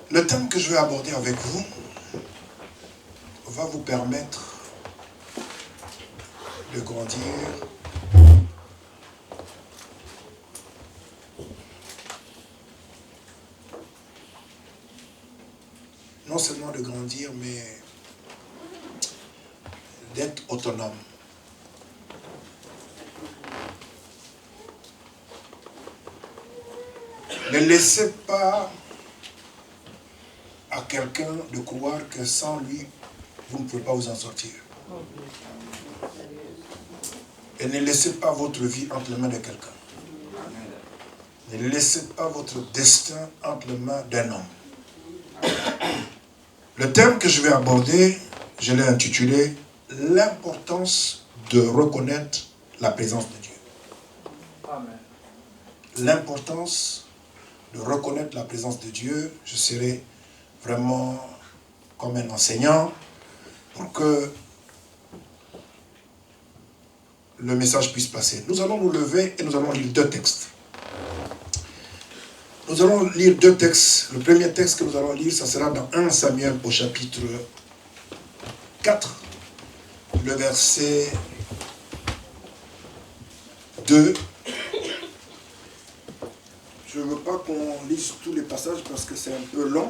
Le thème que je vais aborder avec vous va vous permettre de grandir non seulement de grandir, mais d'être autonome. Ne laissez pas à quelqu'un de croire que sans lui, vous ne pouvez pas vous en sortir. Et ne laissez pas votre vie entre les mains de quelqu'un. Ne laissez pas votre destin entre les mains d'un homme. Le thème que je vais aborder, je l'ai intitulé « L'importance de reconnaître la présence de Dieu ». L'importance de reconnaître la présence de Dieu. Je serai vraiment comme un enseignant pour que le message puisse passer. Nous allons nous lever et nous allons lire deux textes. Nous allons lire deux textes. Le premier texte que nous allons lire, ça sera dans 1 Samuel au chapitre 4, le verset 2. Je ne veux pas qu'on lise tous les passages parce que c'est un peu long.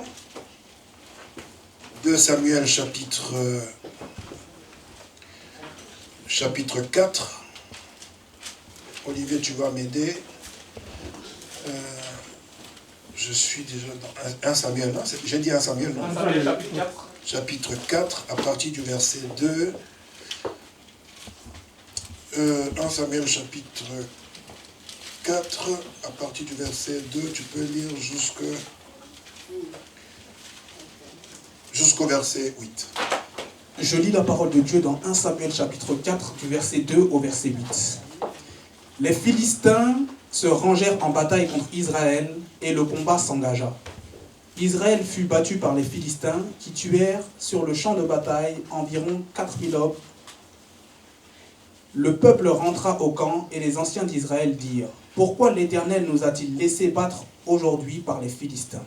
2 Samuel chapitre 4. Olivier, tu vas m'aider. Je suis déjà dans 1 Samuel, non? J'ai dit 1 Samuel, non? Chapitre 4, à partir du verset 2. 1 Samuel chapitre 4, à partir du verset 2, tu peux lire jusqu'au verset 8. Je lis la parole de Dieu dans 1 Samuel chapitre 4, du verset 2 au verset 8. Les Philistins se rangèrent en bataille contre Israël, et le combat s'engagea. Israël fut battu par les Philistins, qui tuèrent sur le champ de bataille environ 4000 hommes. Le peuple rentra au camp, et les anciens d'Israël dirent : pourquoi l'Éternel nous a-t-il laissé battre aujourd'hui par les Philistins?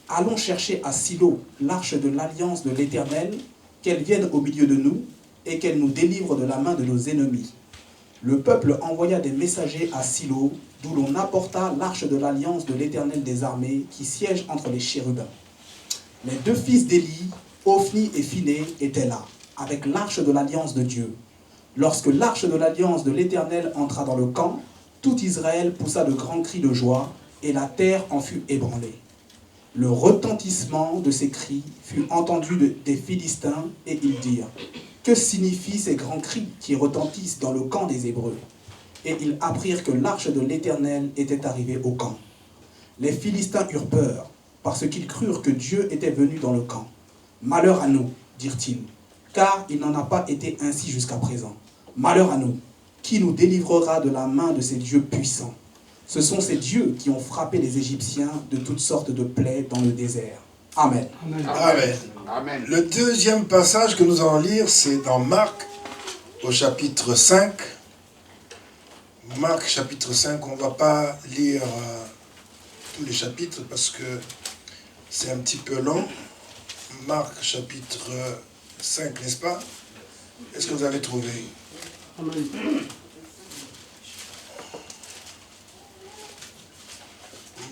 Allons chercher à Silo l'arche de l'alliance de l'Éternel, qu'elle vienne au milieu de nous, et qu'elle nous délivre de la main de nos ennemis. Le peuple envoya des messagers à Silo, d'où l'on apporta l'arche de l'alliance de l'Éternel des armées, qui siège entre les chérubins. Les deux fils d'Élie, Ophni et Phiné, étaient là, avec l'arche de l'alliance de Dieu. Lorsque l'arche de l'alliance de l'Éternel entra dans le camp, tout Israël poussa de grands cris de joie, et la terre en fut ébranlée. Le retentissement de ces cris fut entendu des Philistins, et ils dirent : que signifient ces grands cris qui retentissent dans le camp des Hébreux? Et ils apprirent que l'arche de l'Éternel était arrivée au camp. Les Philistins eurent peur, parce qu'ils crurent que Dieu était venu dans le camp. Malheur à nous, dirent-ils, car il n'en a pas été ainsi jusqu'à présent. Malheur à nous, qui nous délivrera de la main de ces dieux puissants? Ce sont ces dieux qui ont frappé les Égyptiens de toutes sortes de plaies dans le désert. Amen. Amen. Amen. Amen. Le deuxième passage que nous allons lire, c'est dans Marc, au chapitre 5. Marc, chapitre 5, on ne va pas lire tous les chapitres parce que c'est un petit peu long. Marc, chapitre 5, n'est-ce pas? Est-ce que vous avez trouvé? Amen.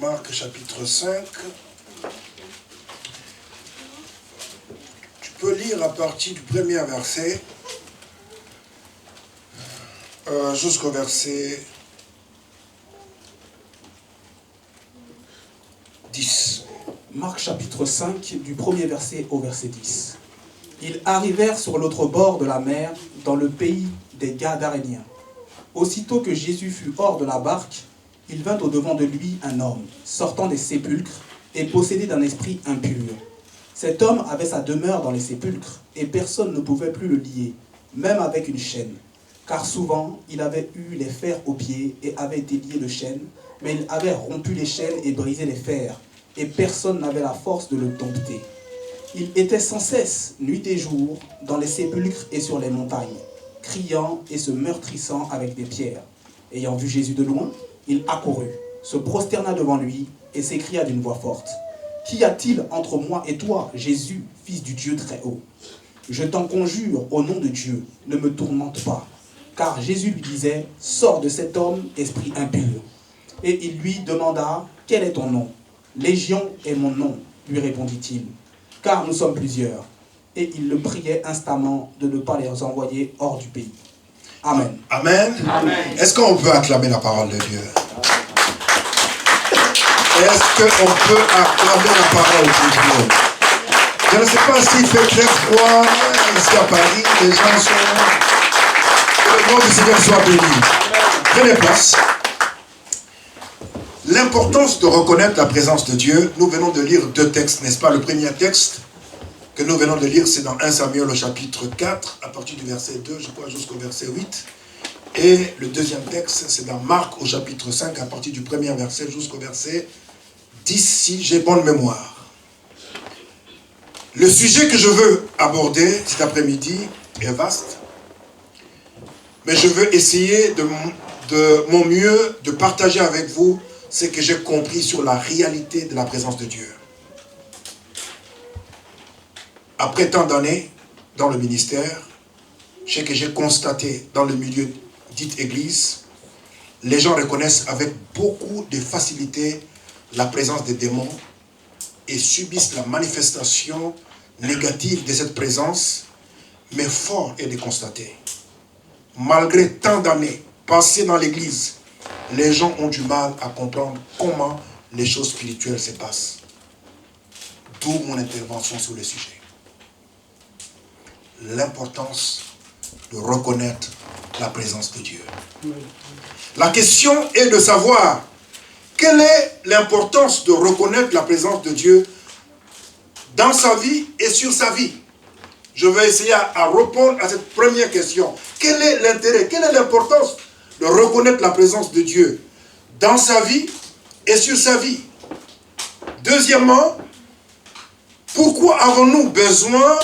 Marc, chapitre 5. Tu peux lire à partir du premier verset jusqu'au verset 10. Marc chapitre 5, du premier verset au verset 10. Ils arrivèrent sur l'autre bord de la mer, dans le pays des Gadaréniens. Aussitôt que Jésus fut hors de la barque, il vint au-devant de lui un homme, sortant des sépulcres et possédé d'un esprit impur. Cet homme avait sa demeure dans les sépulcres, et personne ne pouvait plus le lier, même avec une chaîne. Car souvent, il avait eu les fers aux pieds et avait été lié de chaînes, mais il avait rompu les chaînes et brisé les fers, et personne n'avait la force de le dompter. Il était sans cesse, nuit et jour, dans les sépulcres et sur les montagnes, criant et se meurtrissant avec des pierres. Ayant vu Jésus de loin, il accourut, se prosterna devant lui et s'écria d'une voix forte : Qu'y a-t-il entre moi et toi, Jésus, fils du Dieu très haut? Je t'en conjure, au nom de Dieu, ne me tourmente pas. Car Jésus lui disait, sors de cet homme, esprit impur. Et il lui demanda, quel est ton nom? Légion est mon nom, lui répondit-il, car nous sommes plusieurs. Et il le priait instamment de ne pas les envoyer hors du pays. Amen. Amen. Amen. Est-ce qu'on peut acclamer la parole de Dieu? Est-ce qu'on peut acclamer la parole de Dieu? Je ne sais pas s'il fait très froid ici à Paris, les gens sont... Que le nom du Seigneur soit béni. Prenez place. L'importance de reconnaître la présence de Dieu, nous venons de lire deux textes, n'est-ce pas? Le premier texte que nous venons de lire, c'est dans 1 Samuel au chapitre 4, à partir du verset 2, je crois, jusqu'au verset 8. Et le deuxième texte, c'est dans Marc au chapitre 5, à partir du premier verset jusqu'au verset 10, si j'ai bonne mémoire. Le sujet que je veux aborder cet après-midi est vaste, mais je veux essayer de mon mieux de partager avec vous ce que j'ai compris sur la réalité de la présence de Dieu. Après tant d'années dans le ministère, ce que j'ai constaté dans le milieu dit église, les gens reconnaissent avec beaucoup de facilité la présence des démons et subissent la manifestation négative de cette présence, mais fort est de constater, malgré tant d'années passées dans l'église, les gens ont du mal à comprendre comment les choses spirituelles se passent. D'où mon intervention sur le sujet. L'importance de reconnaître la présence de Dieu. La question est de savoir quelle est l'importance de reconnaître la présence de Dieu dans sa vie et sur sa vie. Je vais essayer à répondre à cette première question. Quel est l'intérêt, quelle est l'importance de reconnaître la présence de Dieu dans sa vie et sur sa vie? Deuxièmement, pourquoi avons-nous besoin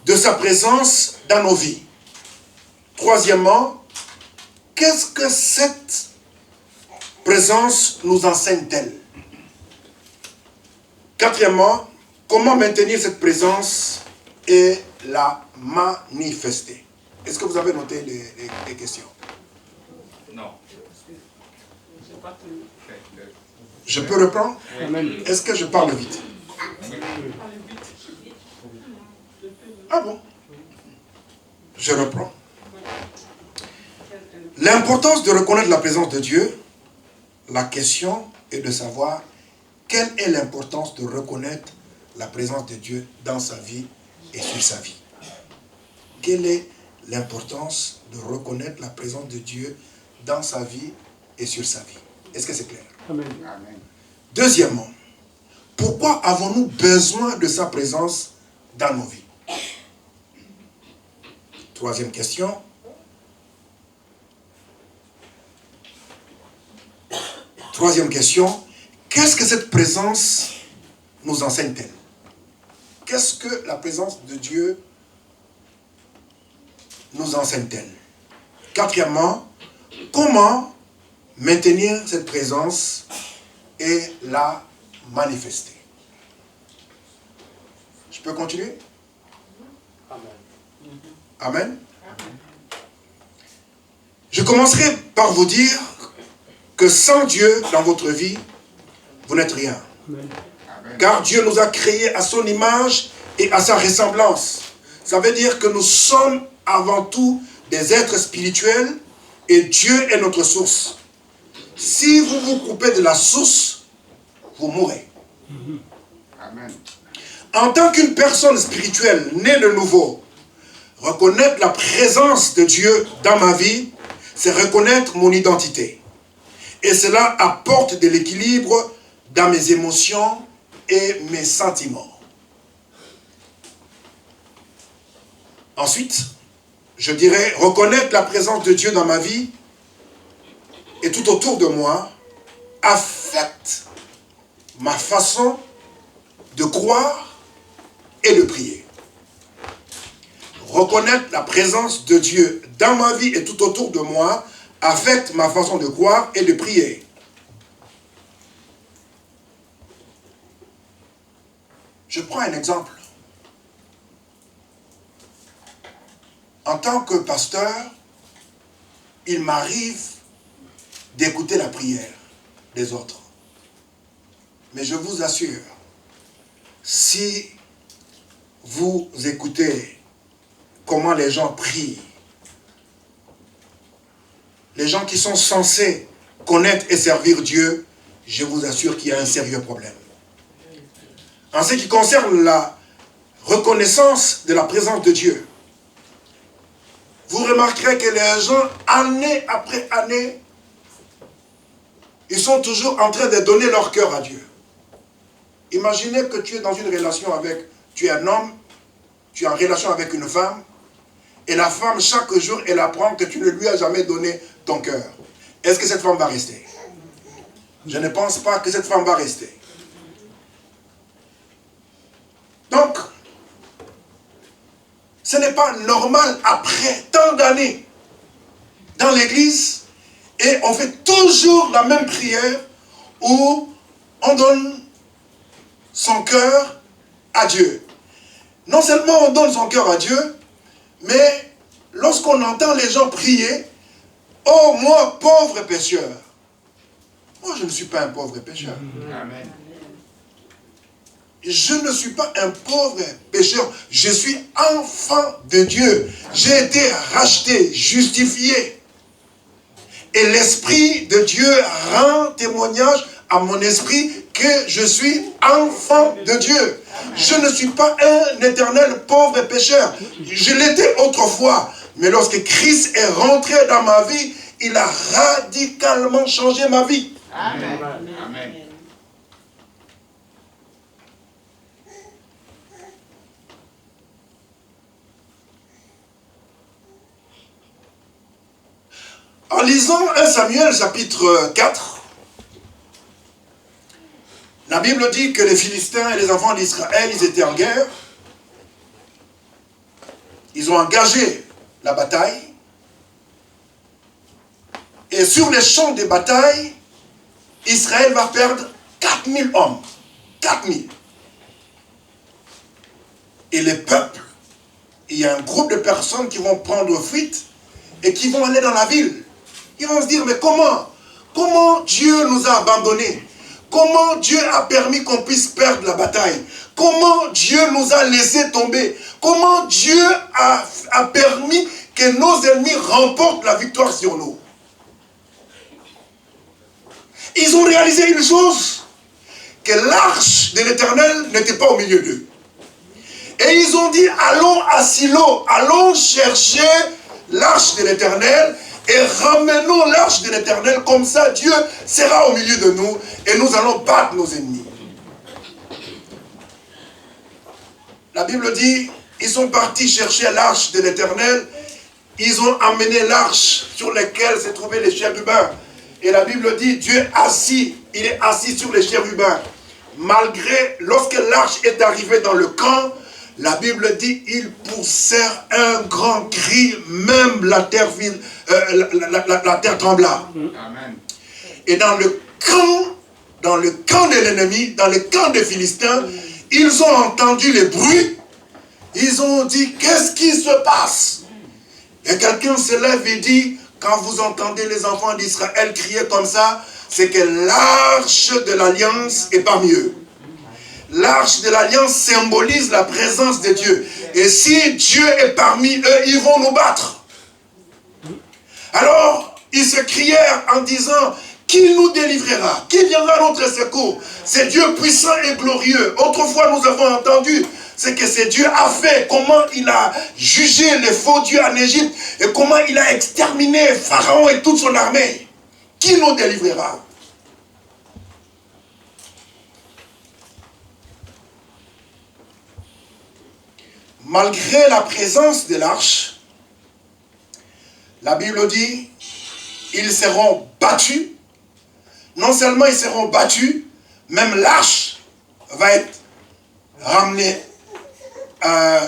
de sa présence dans nos vies? Troisièmement, qu'est-ce que cette présence nous enseigne-t-elle? Quatrièmement, comment maintenir cette présence et la manifester? Est-ce que vous avez noté les questions? Non. Je peux reprendre? Oui. Est-ce que je parle vite? Ah bon? Je reprends. L'importance de reconnaître la présence de Dieu, la question est de savoir quelle est l'importance de reconnaître la présence de Dieu dans sa vie et sur sa vie. Quelle est l'importance de reconnaître la présence de Dieu dans sa vie et sur sa vie? Est-ce que c'est clair? Amen. Deuxièmement, pourquoi avons-nous besoin de sa présence dans nos vies? Troisième question. Troisième question. Qu'est-ce que cette présence nous enseigne-t-elle? Qu'est-ce que la présence de Dieu nous enseigne-t-elle? Quatrièmement, comment maintenir cette présence et la manifester? Je peux continuer? Amen. Je commencerai par vous dire que sans Dieu dans votre vie, vous n'êtes rien. Amen. Car Dieu nous a créés à son image et à sa ressemblance. Ça veut dire que nous sommes avant tout des êtres spirituels et Dieu est notre source. Si vous vous coupez de la source, vous mourrez. Amen. En tant qu'une personne spirituelle née de nouveau, reconnaître la présence de Dieu dans ma vie, c'est reconnaître mon identité. Et cela apporte de l'équilibre dans mes émotions et mes sentiments. Ensuite, je dirais reconnaître la présence de Dieu dans ma vie et tout autour de moi affecte ma façon de croire et de prier. Reconnaître la présence de Dieu dans ma vie et tout autour de moi affecte ma façon de croire et de prier. Je prends un exemple. En tant que pasteur, il m'arrive d'écouter la prière des autres. Mais je vous assure, si vous écoutez comment les gens prient, les gens qui sont censés connaître et servir Dieu, je vous assure qu'il y a un sérieux problème. En ce qui concerne la reconnaissance de la présence de Dieu, vous remarquerez que les gens, année après année, ils sont toujours en train de donner leur cœur à Dieu. Imaginez que tu es dans une relation avec, tu es un homme, tu es en relation avec une femme, et la femme, chaque jour, elle apprend que tu ne lui as jamais donné ton cœur. Est-ce que cette femme va rester? Je ne pense pas que cette femme va rester. Donc, ce n'est pas normal après tant d'années dans l'église, et on fait toujours la même prière où on donne son cœur à Dieu. Non seulement on donne son cœur à Dieu, mais lorsqu'on entend les gens prier, « Oh, moi, pauvre pécheur !» Moi, je ne suis pas un pauvre pécheur. Amen. Je ne suis pas un pauvre pécheur. Je suis enfant de Dieu. J'ai été racheté, justifié. Et l'Esprit de Dieu rend témoignage à mon esprit que je suis enfant de Dieu. Je ne suis pas un éternel pauvre pécheur. Je l'étais autrefois. Mais lorsque Christ est rentré dans ma vie, il a radicalement changé ma vie. Amen. Amen. En lisant 1 Samuel chapitre 4, la Bible dit que les Philistins et les enfants d'Israël, ils étaient en guerre. Ils ont engagé la bataille. Et sur les champs de bataille, Israël va perdre 4000 hommes. 4000. Et les peuples, il y a un groupe de personnes qui vont prendre fuite et qui vont aller dans la ville. Ils vont se dire, mais comment Dieu nous a abandonnés? Comment Dieu a permis qu'on puisse perdre la bataille? Comment Dieu nous a laissé tomber? Comment Dieu a permis que nos ennemis remportent la victoire sur nous? Ils ont réalisé une chose, que l'arche de l'Éternel n'était pas au milieu d'eux. Et ils ont dit, allons à Silo, allons chercher l'arche de l'Éternel et ramenons l'arche de l'Éternel, comme ça Dieu sera au milieu de nous et nous allons battre nos ennemis. La Bible dit, ils sont partis chercher l'arche de l'Éternel, ils ont amené l'arche sur laquelle se trouvaient les chérubins. Et la Bible dit, Dieu est assis, il est assis sur les chérubins. Malgré, lorsque l'arche est arrivée dans le camp, la Bible dit, ils poussèrent un grand cri, même la terre trembla. Amen. Et dans le camp de l'ennemi, dans le camp des Philistins, ils ont entendu les bruits. Ils ont dit, qu'est-ce qui se passe? Et quelqu'un se lève et dit, quand vous entendez les enfants d'Israël crier comme ça, c'est que l'arche de l'alliance est parmi eux. L'arche de l'alliance symbolise la présence de Dieu. Et si Dieu est parmi eux, ils vont nous battre. Alors, ils se crièrent en disant, qui nous délivrera? Qui viendra à notre secours? C'est Dieu puissant et glorieux. Autrefois, nous avons entendu ce que ce Dieu a fait, comment il a jugé les faux dieux en Égypte et comment il a exterminé Pharaon et toute son armée. Qui nous délivrera? Malgré la présence de l'arche, la Bible dit, ils seront battus. Non seulement ils seront battus, même l'arche va être ramenée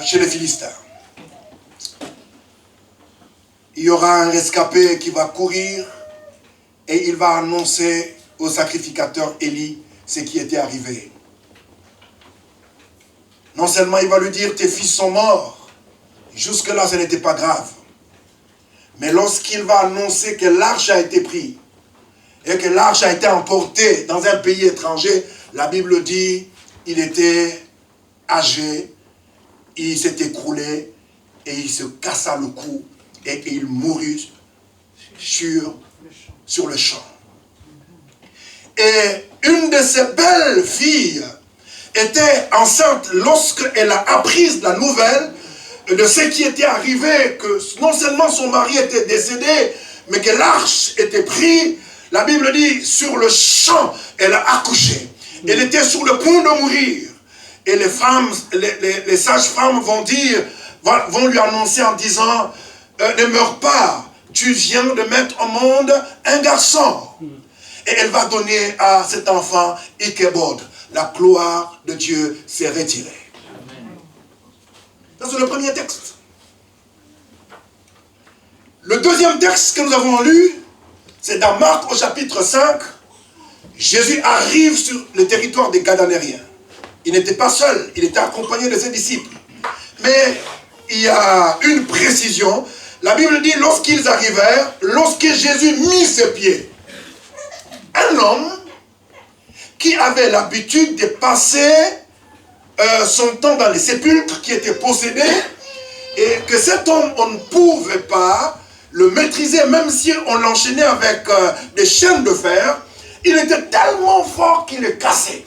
chez les Philistins. Il y aura un rescapé qui va courir et il va annoncer au sacrificateur Élie ce qui était arrivé. Non seulement il va lui dire, tes fils sont morts. Jusque-là, ce n'était pas grave. Mais lorsqu'il va annoncer que l'arche a été prise et que l'arche a été emportée dans un pays étranger, la Bible dit, il était âgé, il s'est écroulé et il se cassa le cou et il mourut sur le champ. Et une de ses belles filles était enceinte lorsqu'elle a appris la nouvelle de ce qui était arrivé, que non seulement son mari était décédé, mais que l'arche était prise. La Bible dit, sur le champ, elle a accouché. Elle était sur le point de mourir. Et les femmes, les sages-femmes vont lui annoncer en disant, ne meurs pas, tu viens de mettre au monde un garçon. Et elle va donner à cet enfant Ikebod. La gloire de Dieu s'est retirée. Ça, c'est le premier texte. Le deuxième texte que nous avons lu, c'est dans Marc au chapitre 5. Jésus arrive sur le territoire des Gadanériens. Il n'était pas seul, il était accompagné de ses disciples. Mais il y a une précision. La Bible dit, lorsqu'ils arrivèrent, lorsque Jésus mit ses pieds, un homme qui avait l'habitude de passer son temps dans les sépulcres, qui était possédé, et que cet homme, on ne pouvait pas le maîtriser, même si on l'enchaînait avec des chaînes de fer, il était tellement fort qu'il est cassé.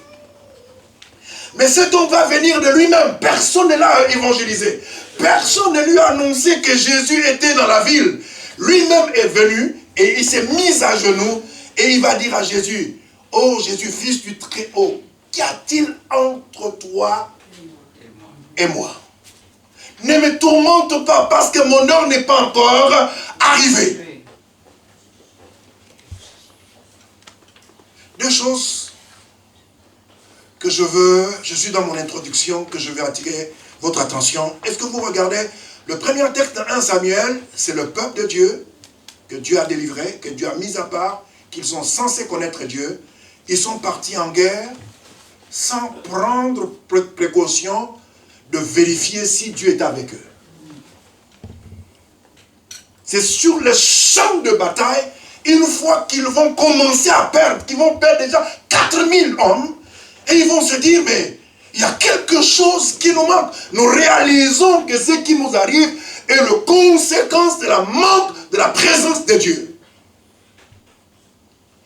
Mais cet homme va venir de lui-même, personne ne l'a évangélisé, personne ne lui a annoncé que Jésus était dans la ville. Lui-même est venu et il s'est mis à genoux et il va dire à Jésus, « Oh Jésus, fils du Très-Haut, qu'y a-t-il entre toi et moi? Ne me tourmente pas parce que mon heure n'est pas encore arrivée. » Deux choses que je suis dans mon introduction, que je vais attirer votre attention. Est-ce que vous regardez le premier texte de 1 Samuel, c'est le peuple de Dieu, que Dieu a délivré, que Dieu a mis à part, qu'ils sont censés connaître Dieu. Ils sont partis en guerre sans prendre précaution de vérifier si Dieu est avec eux. C'est sur le champ de bataille, une fois qu'ils vont commencer à perdre, qu'ils vont perdre déjà 4000 hommes, et ils vont se dire, mais il y a quelque chose qui nous manque. Nous réalisons que ce qui nous arrive est la conséquence de la manque de la présence de Dieu.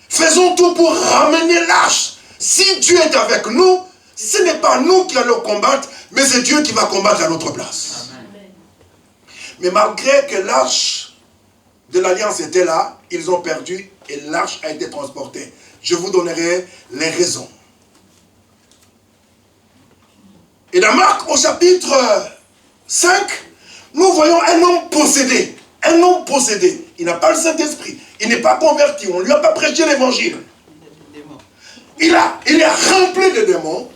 Faisons tout pour ramener l'arche. Si Dieu est avec nous, ce n'est pas nous qui allons combattre, mais c'est Dieu qui va combattre à notre place. Amen. Mais malgré que l'arche de l'Alliance était là, ils ont perdu et l'arche a été transportée. Je vous donnerai les raisons. Et dans Marc au chapitre 5, nous voyons un homme possédé. Un homme possédé. Il n'a pas le Saint-Esprit. Il n'est pas converti. On ne lui a pas prêché l'évangile. Il est rempli de démons.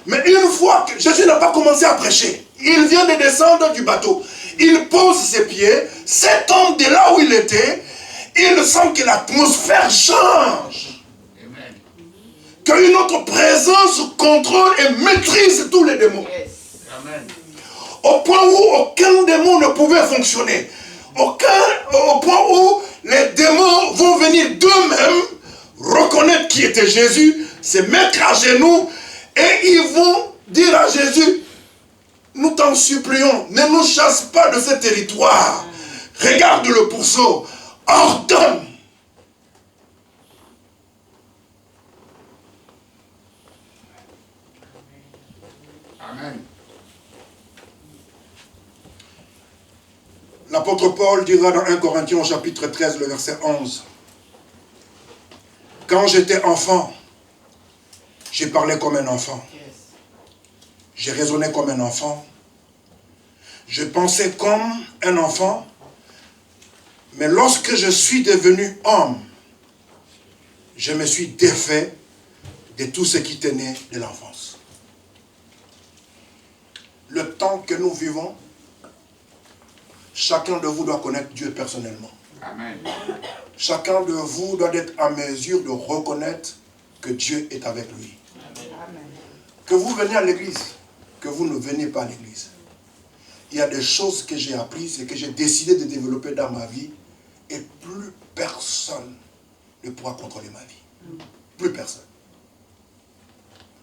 Mais une fois que Jésus n'a pas commencé à prêcher, il vient de descendre du bateau. Il pose ses pieds. Cet homme, de là où il était, il sent que l'atmosphère change. Qu'une autre présence contrôle et maîtrise tous les démons. Amen. Au point où aucun démon ne pouvait fonctionner. Au point où les démons vont venir d'eux-mêmes reconnaître qui était Jésus, se mettre à genoux et ils vont dire à Jésus, nous t'en supplions, ne nous chasse pas de ce territoire. Regarde le pourceau, ordonne. Amen. L'apôtre Paul dira dans 1 Corinthiens au chapitre 13, le verset 11. Quand j'étais enfant, j'ai parlé comme un enfant. J'ai raisonné comme un enfant. Je pensais comme un enfant. Mais lorsque je suis devenu homme, je me suis défait de tout ce qui tenait de l'enfance. Le temps que nous vivons, chacun de vous doit connaître Dieu personnellement. Amen. Chacun de vous doit être en mesure de reconnaître que Dieu est avec lui. Amen. Que vous veniez à l'église, que vous ne venez pas à l'église. Il y a des choses que j'ai apprises et que j'ai décidé de développer dans ma vie et plus personne ne pourra contrôler ma vie. Plus personne.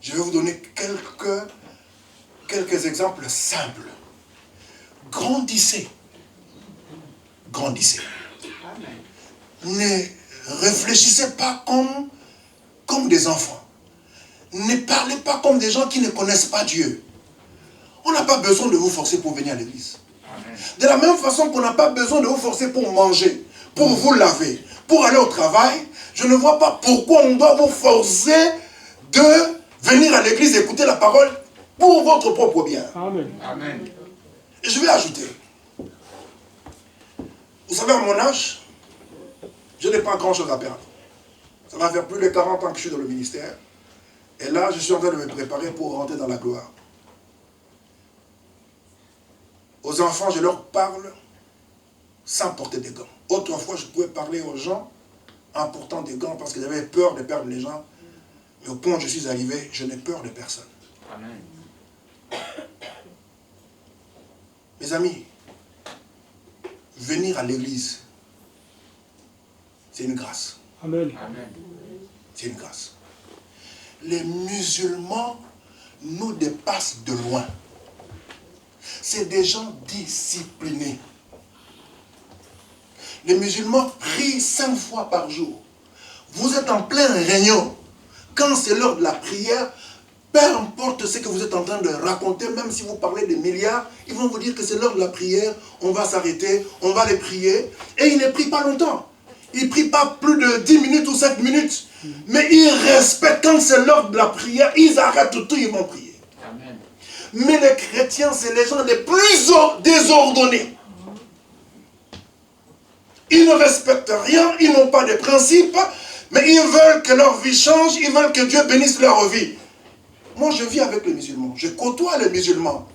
Je vais vous donner quelques exemples simples. Grandissez. Grandissez. Ne réfléchissez pas comme des enfants. Ne parlez pas comme des gens qui ne connaissent pas Dieu. On n'a pas besoin de vous forcer pour venir à l'église. De la même façon qu'on n'a pas besoin de vous forcer pour manger, pour vous laver, pour aller au travail, je ne vois pas pourquoi on doit vous forcer de venir à l'église et écouter la parole pour votre propre bien. Amen. Amen. Et je vais ajouter. Vous savez, à mon âge, je n'ai pas grand-chose à perdre. Ça va faire plus de 40 ans que je suis dans le ministère. Et là, je suis en train de me préparer pour rentrer dans la gloire. Aux enfants, je leur parle sans porter des gants. Autrefois, je pouvais parler aux gens en portant des gants parce que j'avais peur de perdre les gens. Mais au point où je suis arrivé, je n'ai peur de personne. Amen. Mes amis, venir à l'église, c'est une grâce. Amen. Amen. C'est une grâce. Les musulmans nous dépassent de loin. C'est des gens disciplinés. Les musulmans prient 5 fois par jour. Vous êtes en pleine réunion. Quand c'est l'heure de la prière, peu importe ce que vous êtes en train de raconter, même si vous parlez de milliards, ils vont vous dire que c'est l'heure de la prière, on va s'arrêter, on va les prier. Et ils ne prient pas longtemps. Ils ne prient pas plus de 10 minutes ou 5 minutes. Mais ils respectent quand c'est l'heure de la prière, ils arrêtent tout, ils vont prier. Amen. Mais les chrétiens, c'est les gens les plus désordonnés. Ils ne respectent rien, ils n'ont pas de principes, mais ils veulent que leur vie change, ils veulent que Dieu bénisse leur vie. Moi, je vis avec les musulmans, je côtoie les musulmans.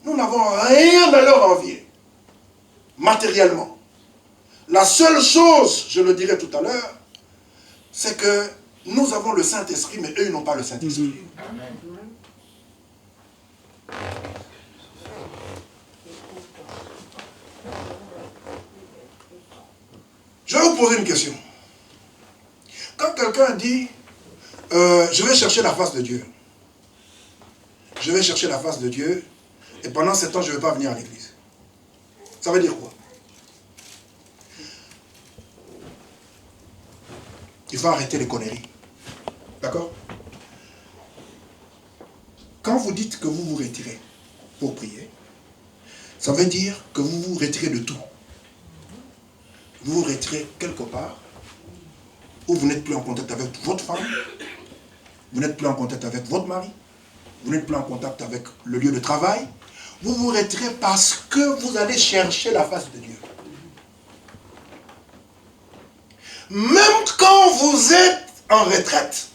Nous n'avons rien à leur envier, matériellement. La seule chose, je le dirai tout à l'heure, c'est que nous avons le Saint-Esprit, mais eux, ils n'ont pas le Saint-Esprit. Amen. Je vais vous poser une question. Quand quelqu'un dit, je vais chercher la face de Dieu. Je vais chercher la face de Dieu, et pendant 7 ans, je ne vais pas venir à l'église. Ça veut dire quoi? Il faut arrêter les conneries. D'accord? Quand vous dites que vous vous retirez pour prier, ça veut dire que vous vous retirez de tout. Vous vous retirez quelque part où vous n'êtes plus en contact avec votre femme, vous n'êtes plus en contact avec votre mari, vous n'êtes plus en contact avec le lieu de travail. Vous vous retirez parce que vous allez chercher la face de Dieu. Même quand vous êtes en retraite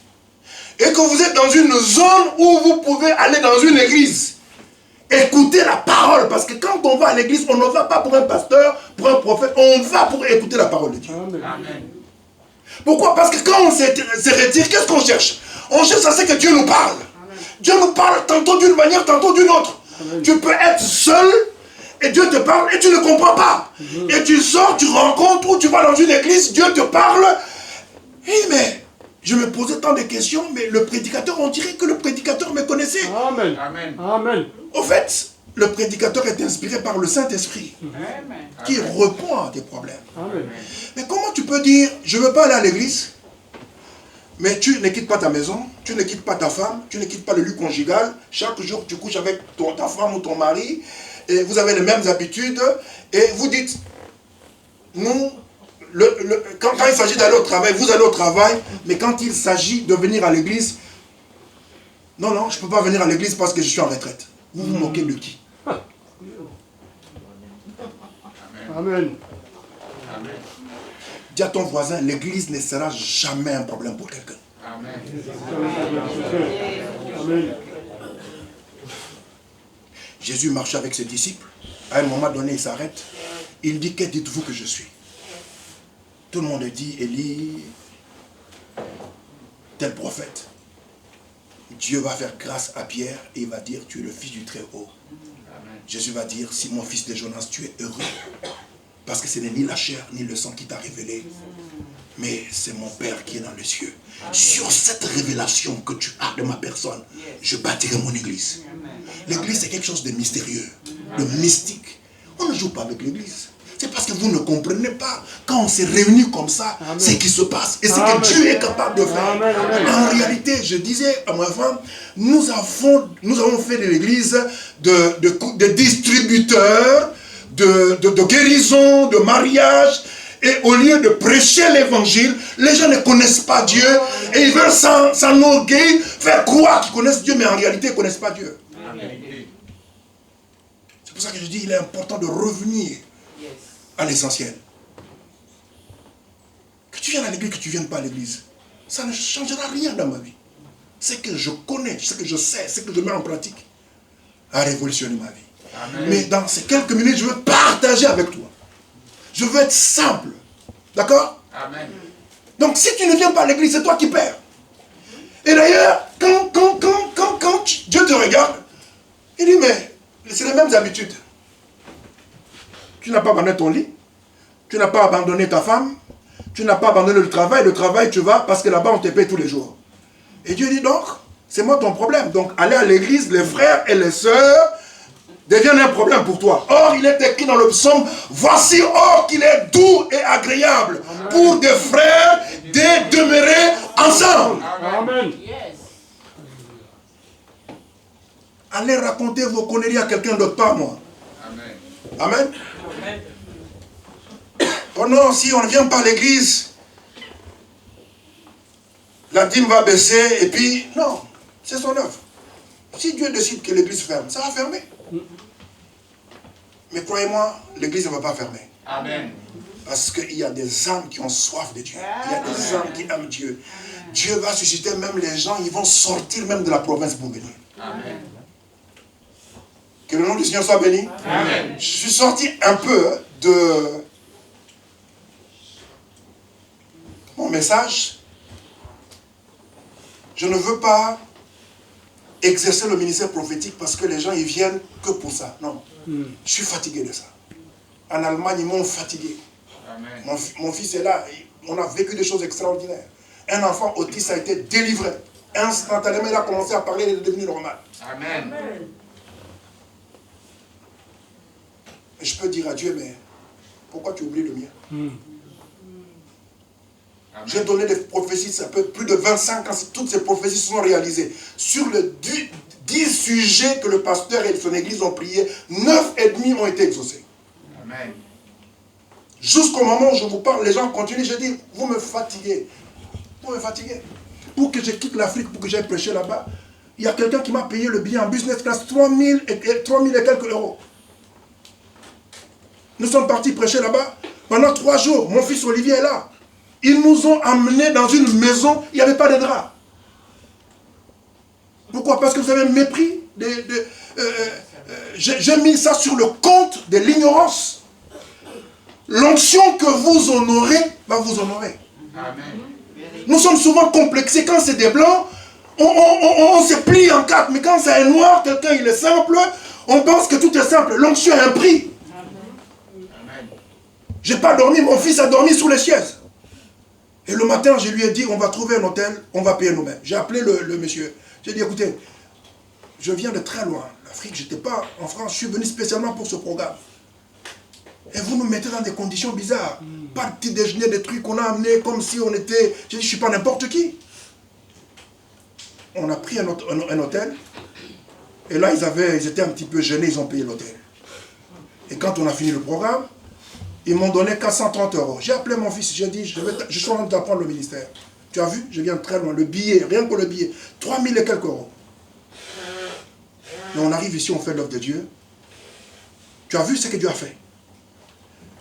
et que vous êtes dans une zone où vous pouvez aller dans une église, écouter la parole, parce que quand on va à l'église, on ne va pas pour un pasteur, pour un prophète, on va pour écouter la parole de Dieu. Amen. Pourquoi? Parce que quand on se retire, qu'est-ce qu'on cherche? On cherche à ce que Dieu nous parle. Dieu nous parle tantôt d'une manière, tantôt d'une autre. Tu peux être seul et Dieu te parle et tu ne comprends pas. Et tu sors, tu rencontres ou tu vas dans une église, Dieu te parle. Mais je me posais tant de questions, mais le prédicateur, on dirait que le prédicateur me connaissait. Amen. Amen. Amen. Au fait, le prédicateur est inspiré par le Saint-Esprit qui répond à tes problèmes. Amen. Mais comment tu peux dire, je ne veux pas aller à l'église, mais tu ne quittes pas ta maison, tu ne quittes pas ta femme, tu ne quittes pas le lieu conjugal, chaque jour tu couches avec ta femme ou ton mari, et vous avez les mêmes habitudes, et vous dites, nous, quand il s'agit d'aller au travail, vous allez au travail, mais quand il s'agit de venir à l'église, non, je ne peux pas venir à l'église parce que je suis en retraite. Vous vous moquez de qui? Amen. Amen. Dis à ton voisin, l'église ne sera jamais un problème pour quelqu'un. Amen. Amen. Jésus marchait avec ses disciples. À un moment donné, il s'arrête. Il dit, que dites-vous que je suis? Tout le monde dit, Élie, tel prophète. Dieu va faire grâce à Pierre et il va dire, tu es le fils du Très-Haut. Jésus va dire, Simon, fils de Jonas, tu es heureux. Parce que ce n'est ni la chair ni le sang qui t'a révélé, mais c'est mon Père qui est dans les cieux. Sur cette révélation que tu as de ma personne, je bâtirai mon église. L'église, c'est quelque chose de mystérieux, de mystique. On ne joue pas avec l'église. C'est parce que vous ne comprenez pas. Quand on s'est réunis comme ça, ce qui se passe et ce que Dieu est capable de faire. En réalité, je disais à ma femme, nous avons fait de l'église de distributeurs, de guérison, de mariage. Et au lieu de prêcher l'évangile, les gens ne connaissent pas Dieu. Et ils veulent s'enorgueillir, faire croire qu'ils connaissent Dieu, mais en réalité, ils ne connaissent pas Dieu. C'est pour ça que je dis, il est important de revenir à l'essentiel. Que tu viennes à l'église, que tu ne viennes pas à l'église, ça ne changera rien dans ma vie. Ce que je connais, ce que je sais, ce que je mets en pratique, a révolutionné ma vie. Amen. Mais dans ces quelques minutes, je veux partager avec toi. Je veux être simple. D'accord? Amen. Donc si tu ne viens pas à l'église, c'est toi qui perds. Et d'ailleurs, quand Dieu te regarde, il dit, mais c'est les mêmes habitudes. Tu n'as pas abandonné ton lit, tu n'as pas abandonné ta femme, tu n'as pas abandonné le travail tu vas parce que là-bas on te paie tous les jours. Et Dieu dit donc, c'est moi ton problème. Donc aller à l'église, les frères et les sœurs deviennent un problème pour toi. Or il est écrit dans le psaume, voici or qu'il est doux et agréable pour des frères de demeurer ensemble. Amen. Allez raconter vos conneries à quelqu'un d'autre, pas moi. Amen. Amen. Oh non, si on ne vient pas à l'église, la dîme va baisser et puis, non, c'est son œuvre. Si Dieu décide que l'église ferme, ça va fermer. Mais croyez-moi, l'église ne va pas fermer. Amen. Parce qu'il y a des âmes qui ont soif de Dieu. Il y a des âmes qui aiment Dieu. Dieu va susciter même les gens, ils vont sortir même de la province pour venir. Amen. Que le nom du Seigneur soit béni. Amen. Je suis sorti un peu de mon message. Je ne veux pas exercer le ministère prophétique parce que les gens ils viennent que pour ça. Non. Je suis fatigué de ça. En Allemagne, ils m'ont fatigué. Amen. Mon fils est là. On a vécu des choses extraordinaires. Un enfant autiste a été délivré. Instantanément, il a commencé à parler, il est devenu normal. Amen. Et je peux dire à Dieu, mais pourquoi tu oublies le mien? J'ai donné des prophéties, ça peut plus de 25 ans, toutes ces prophéties se sont réalisées. Sur les 10 sujets que le pasteur et son église ont prié, 9,5 ont été exaucés. Amen. Jusqu'au moment où je vous parle, les gens continuent, je dis, vous me fatiguez. Vous me fatiguez. Pour que je quitte l'Afrique, pour que j'aille prêcher là-bas, il y a quelqu'un qui m'a payé le billet en business class 3000 et quelques euros. Nous sommes partis prêcher là-bas. Pendant 3 jours, mon fils Olivier est là. Ils nous ont emmenés dans une maison, il n'y avait pas de drap. Pourquoi? Parce que vous avez un mépris. J'ai mis ça sur le compte de l'ignorance. L'onction que vous honorez va vous honorer. Amen. Nous sommes souvent complexés. Quand c'est des blancs, on se plie en 4. Mais quand c'est un noir, quelqu'un il est simple, on pense que tout est simple. L'onction a un prix. Je n'ai pas dormi, mon fils a dormi sous les chaises. Et le matin, je lui ai dit, on va trouver un hôtel, on va payer nous-mêmes. J'ai appelé le monsieur. J'ai dit, écoutez, je viens de très loin. L'Afrique, je n'étais pas en France, je suis venu spécialement pour ce programme. Et vous nous mettez dans des conditions bizarres. Pas de petit déjeuner, des trucs qu'on a amenés comme si on était... J'ai dit, je ne suis pas n'importe qui. On a pris un hôtel. Et là, ils étaient un petit peu gênés, ils ont payé l'hôtel. Et quand on a fini le programme, ils m'ont donné 430 euros. J'ai appelé mon fils, j'ai dit, je suis en train d'apprendre le ministère. Tu as vu, je viens très loin. Le billet, rien que le billet, 3000 et quelques euros. Mais on arrive ici, on fait l'œuvre de Dieu. Tu as vu ce que Dieu a fait?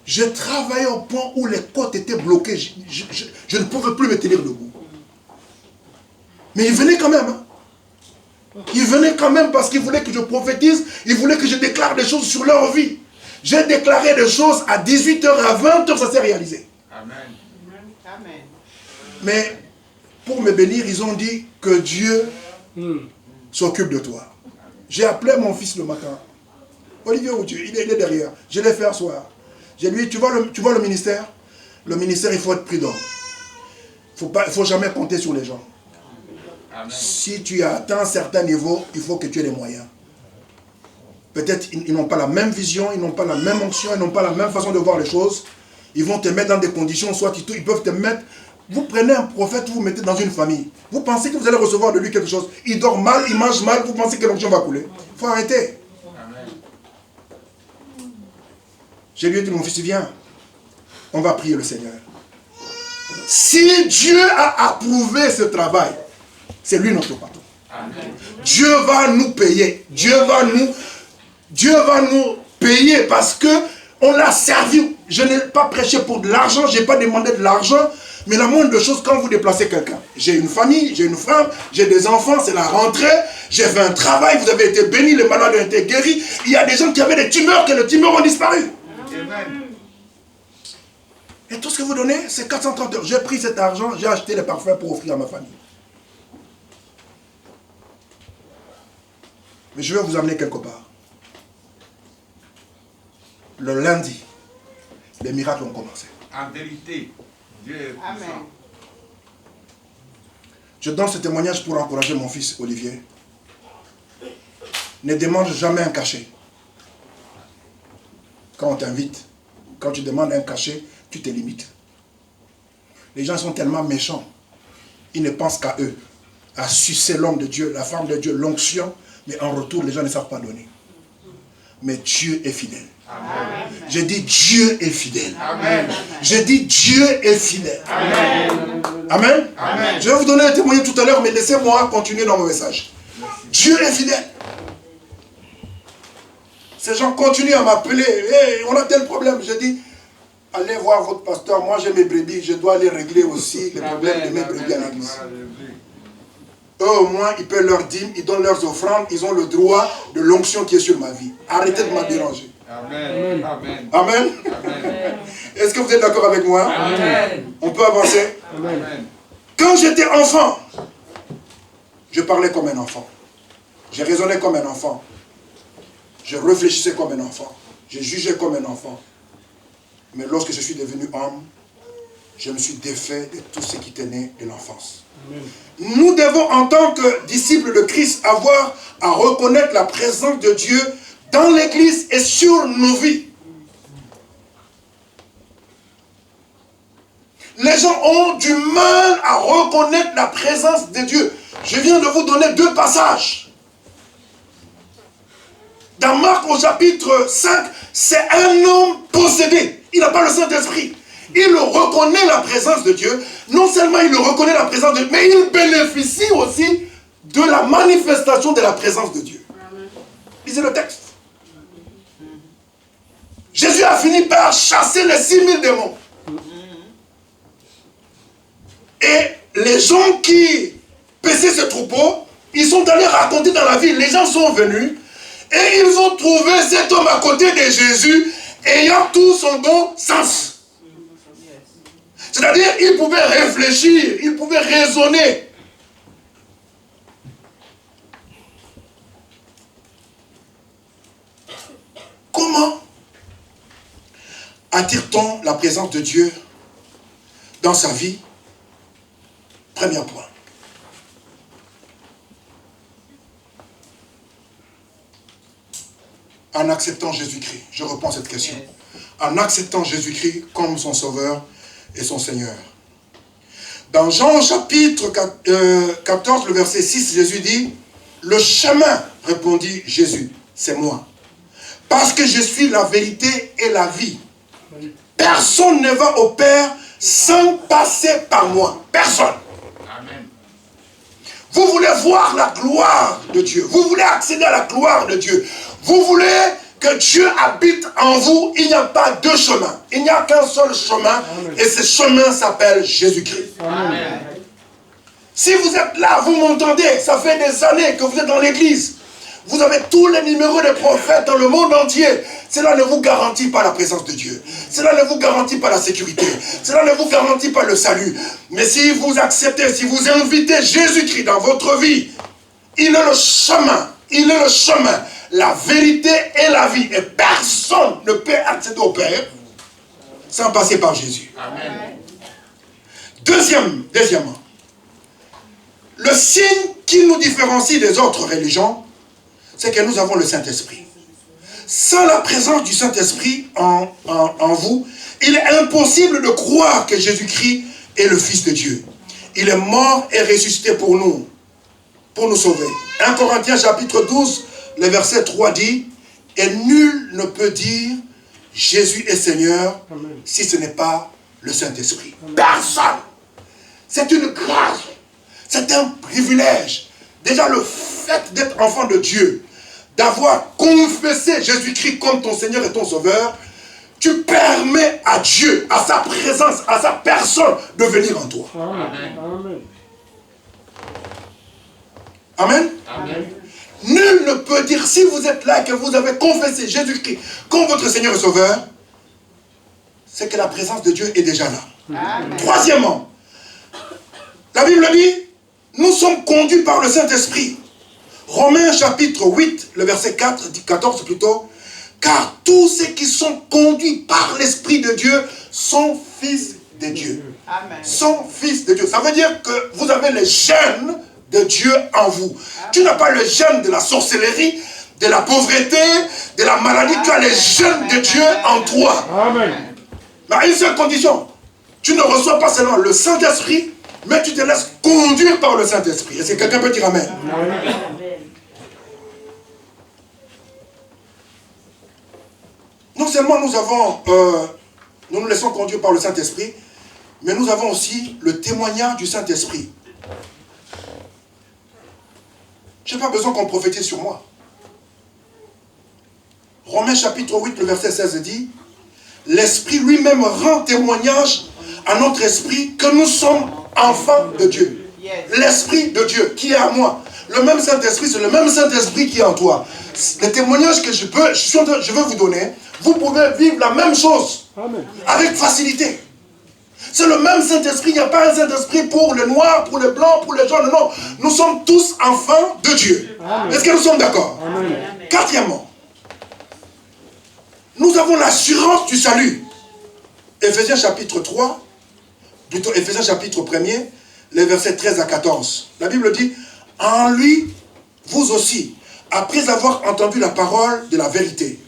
J'ai travaillé au point où les côtes étaient bloquées. Je ne pouvais plus me tenir debout. Mais ils venaient quand même. Hein. Ils venaient quand même parce qu'ils voulaient que je prophétise. Ils voulaient que je déclare des choses sur leur vie. J'ai déclaré des choses à 18h, à 20h, ça s'est réalisé. Amen. Amen. Mais pour me bénir, ils ont dit que Dieu s'occupe de toi. J'ai appelé mon fils le matin. Olivier, où tu es? Il est derrière. Je l'ai fait un soir. J'ai dit, tu vois le ministère? Le ministère, il faut être prudent. Il ne faut jamais compter sur les gens. Amen. Si tu as atteint un certain niveau, il faut que tu aies les moyens. Peut-être ils n'ont pas la même vision, ils n'ont pas la même onction, ils n'ont pas la même façon de voir les choses. Ils vont te mettre dans des conditions, soit ils peuvent te mettre... Vous prenez un prophète, vous mettez dans une famille. Vous pensez que vous allez recevoir de lui quelque chose. Il dort mal, il mange mal, vous pensez que l'onction va couler. Il faut arrêter. Amen. J'ai lui dit, mon fils, viens. On va prier le Seigneur. Si Dieu a approuvé ce travail, c'est lui notre patron. Amen. Dieu va nous payer. Dieu va nous payer parce que on l'a servi. Je n'ai pas prêché pour de l'argent, je n'ai pas demandé de l'argent. Mais la moindre chose, quand vous déplacez quelqu'un, j'ai une famille, j'ai une femme, j'ai des enfants, c'est la rentrée, j'ai fait un travail, vous avez été bénis, les malades ont été guéris. Il y a des gens qui avaient des tumeurs, que les tumeurs ont disparu. Amen. Et tout ce que vous donnez, c'est 430 €. J'ai pris cet argent, j'ai acheté les parfums pour offrir à ma famille. Mais je vais vous amener quelque part. Le lundi, les miracles ont commencé. En vérité, Dieu est puissant. Amen. Je donne ce témoignage pour encourager mon fils Olivier. Ne demande jamais un cachet. Quand on t'invite, quand tu demandes un cachet, tu te limites. Les gens sont tellement méchants. Ils ne pensent qu'à eux, à sucer l'homme de Dieu, la femme de Dieu, l'onction, mais en retour, les gens ne savent pas donner. Mais Dieu est fidèle. Amen. Je dis Dieu est fidèle. Amen. Je dis Dieu est fidèle. Amen. Amen. Amen. Je vais vous donner un témoignage tout à l'heure, mais laissez-moi continuer dans mon message. Dieu est fidèle. Ces gens continuent à m'appeler. Hey, on a tel problème. Je dis, allez voir votre pasteur. Moi, j'ai mes brebis. Je dois aller régler aussi les problèmes de mes brebis à l'église. Eux, au moins, ils paient leurs dîmes, ils donnent leurs offrandes. Ils ont le droit de l'onction qui est sur ma vie. Arrêtez de me déranger. Amen. Amen. Amen. Amen. Est-ce que vous êtes d'accord avec moi? Amen. On peut avancer? Amen. Quand j'étais enfant, je parlais comme un enfant. Je raisonnais comme un enfant. Je réfléchissais comme un enfant. Je jugeais comme un enfant. Mais lorsque je suis devenu homme, je me suis défait de tout ce qui tenait de l'enfance. Nous devons, en tant que disciples de Christ, avoir à reconnaître la présence de Dieu dans l'Église et sur nos vies. Les gens ont du mal à reconnaître la présence de Dieu. Je viens de vous donner 2 passages. Dans Marc au chapitre 5, c'est un homme possédé. Il n'a pas le Saint-Esprit. Il reconnaît la présence de Dieu. Non seulement il reconnaît la présence de Dieu, mais il bénéficie aussi de la manifestation de la présence de Dieu. Lisez le texte. Jésus a fini par chasser les 6000 démons. Et les gens qui paissaient ce troupeau, ils sont allés raconter dans la ville. Les gens sont venus et ils ont trouvé cet homme à côté de Jésus ayant tout son bon sens. C'est-à-dire, il pouvait réfléchir, il pouvait raisonner. Comment attire-t-on la présence de Dieu dans sa vie? Premier point. En acceptant Jésus-Christ. Je reprends cette question. En acceptant Jésus-Christ comme son Sauveur et son Seigneur. Dans Jean chapitre 14, le verset 6, Jésus dit, « Le chemin, répondit Jésus, c'est moi. Parce que je suis la vérité et la vie. Personne ne va au Père sans passer par moi. Personne. Amen. Vous voulez voir la gloire de Dieu. Vous voulez accéder à la gloire de Dieu. Vous voulez que Dieu habite en vous. Il n'y a pas 2 chemins. Il n'y a qu'un seul chemin. Amen. Et ce chemin s'appelle Jésus-Christ. Si vous êtes là, vous m'entendez. Ça fait des années que vous êtes dans l'église. Vous avez tous les numéros des prophètes dans le monde entier. Cela ne vous garantit pas la présence de Dieu. Cela ne vous garantit pas la sécurité. Cela ne vous garantit pas le salut. Mais si vous acceptez, si vous invitez Jésus-Christ dans votre vie, Il est le chemin. Il est le chemin, la vérité et la vie. Et personne ne peut accéder au Père sans passer par Jésus. Amen. Deuxièmement, le signe qui nous différencie des autres religions, c'est que nous avons le Saint-Esprit. Sans la présence du Saint-Esprit en vous, il est impossible de croire que Jésus-Christ est le Fils de Dieu. Il est mort et ressuscité pour nous sauver. 1 Corinthiens chapitre 12, le verset 3 dit, « Et nul ne peut dire Jésus est Seigneur si ce n'est pas le Saint-Esprit. » Personne. C'est une grâce. C'est un privilège. Déjà le fait d'être enfant de Dieu, d'avoir confessé Jésus-Christ comme ton Seigneur et ton Sauveur, tu permets à Dieu, à sa présence, à sa personne de venir en toi. Amen. Amen. Amen. Nul ne peut dire, si vous êtes là et que vous avez confessé Jésus-Christ comme votre Seigneur et Sauveur, c'est que la présence de Dieu est déjà là. Amen. Troisièmement, la Bible dit, nous sommes conduits par le Saint-Esprit. Romains chapitre 8, le verset 14 plutôt, car tous ceux qui sont conduits par l'Esprit de Dieu sont fils de Dieu. Amen. Sont fils de Dieu. Ça veut dire que vous avez les gènes de Dieu en vous. Amen. Tu n'as pas le gène de la sorcellerie, de la pauvreté, de la maladie. Amen. Tu as les gènes de Dieu en toi. Amen. Mais à une seule condition, tu ne reçois pas seulement le Saint-Esprit, mais tu te laisses conduire par le Saint-Esprit. Est-ce que quelqu'un peut dire Amen? Amen. Non seulement nous nous laissons conduire par le Saint-Esprit, mais nous avons aussi le témoignage du Saint-Esprit. Je n'ai pas besoin qu'on prophétise sur moi. Romains chapitre 8, le verset 16 dit, « L'Esprit lui-même rend témoignage à notre esprit que nous sommes enfants de Dieu. » L'Esprit de Dieu qui est à moi. Le même Saint-Esprit, c'est le même Saint-Esprit qui est en toi. Le témoignage que je veux vous donner, vous pouvez vivre la même chose. Amen. Avec facilité. C'est le même Saint-Esprit, il n'y a pas un Saint-Esprit pour les noirs, pour les blancs, pour les jaunes, non. Nous sommes tous enfants de Dieu. Est-ce que nous sommes d'accord? Quatrièmement, nous avons l'assurance du salut. Éphésiens chapitre 3, plutôt Éphésiens chapitre 1er, les versets 13 à 14. La Bible dit, en lui, vous aussi, après avoir entendu la parole de la vérité,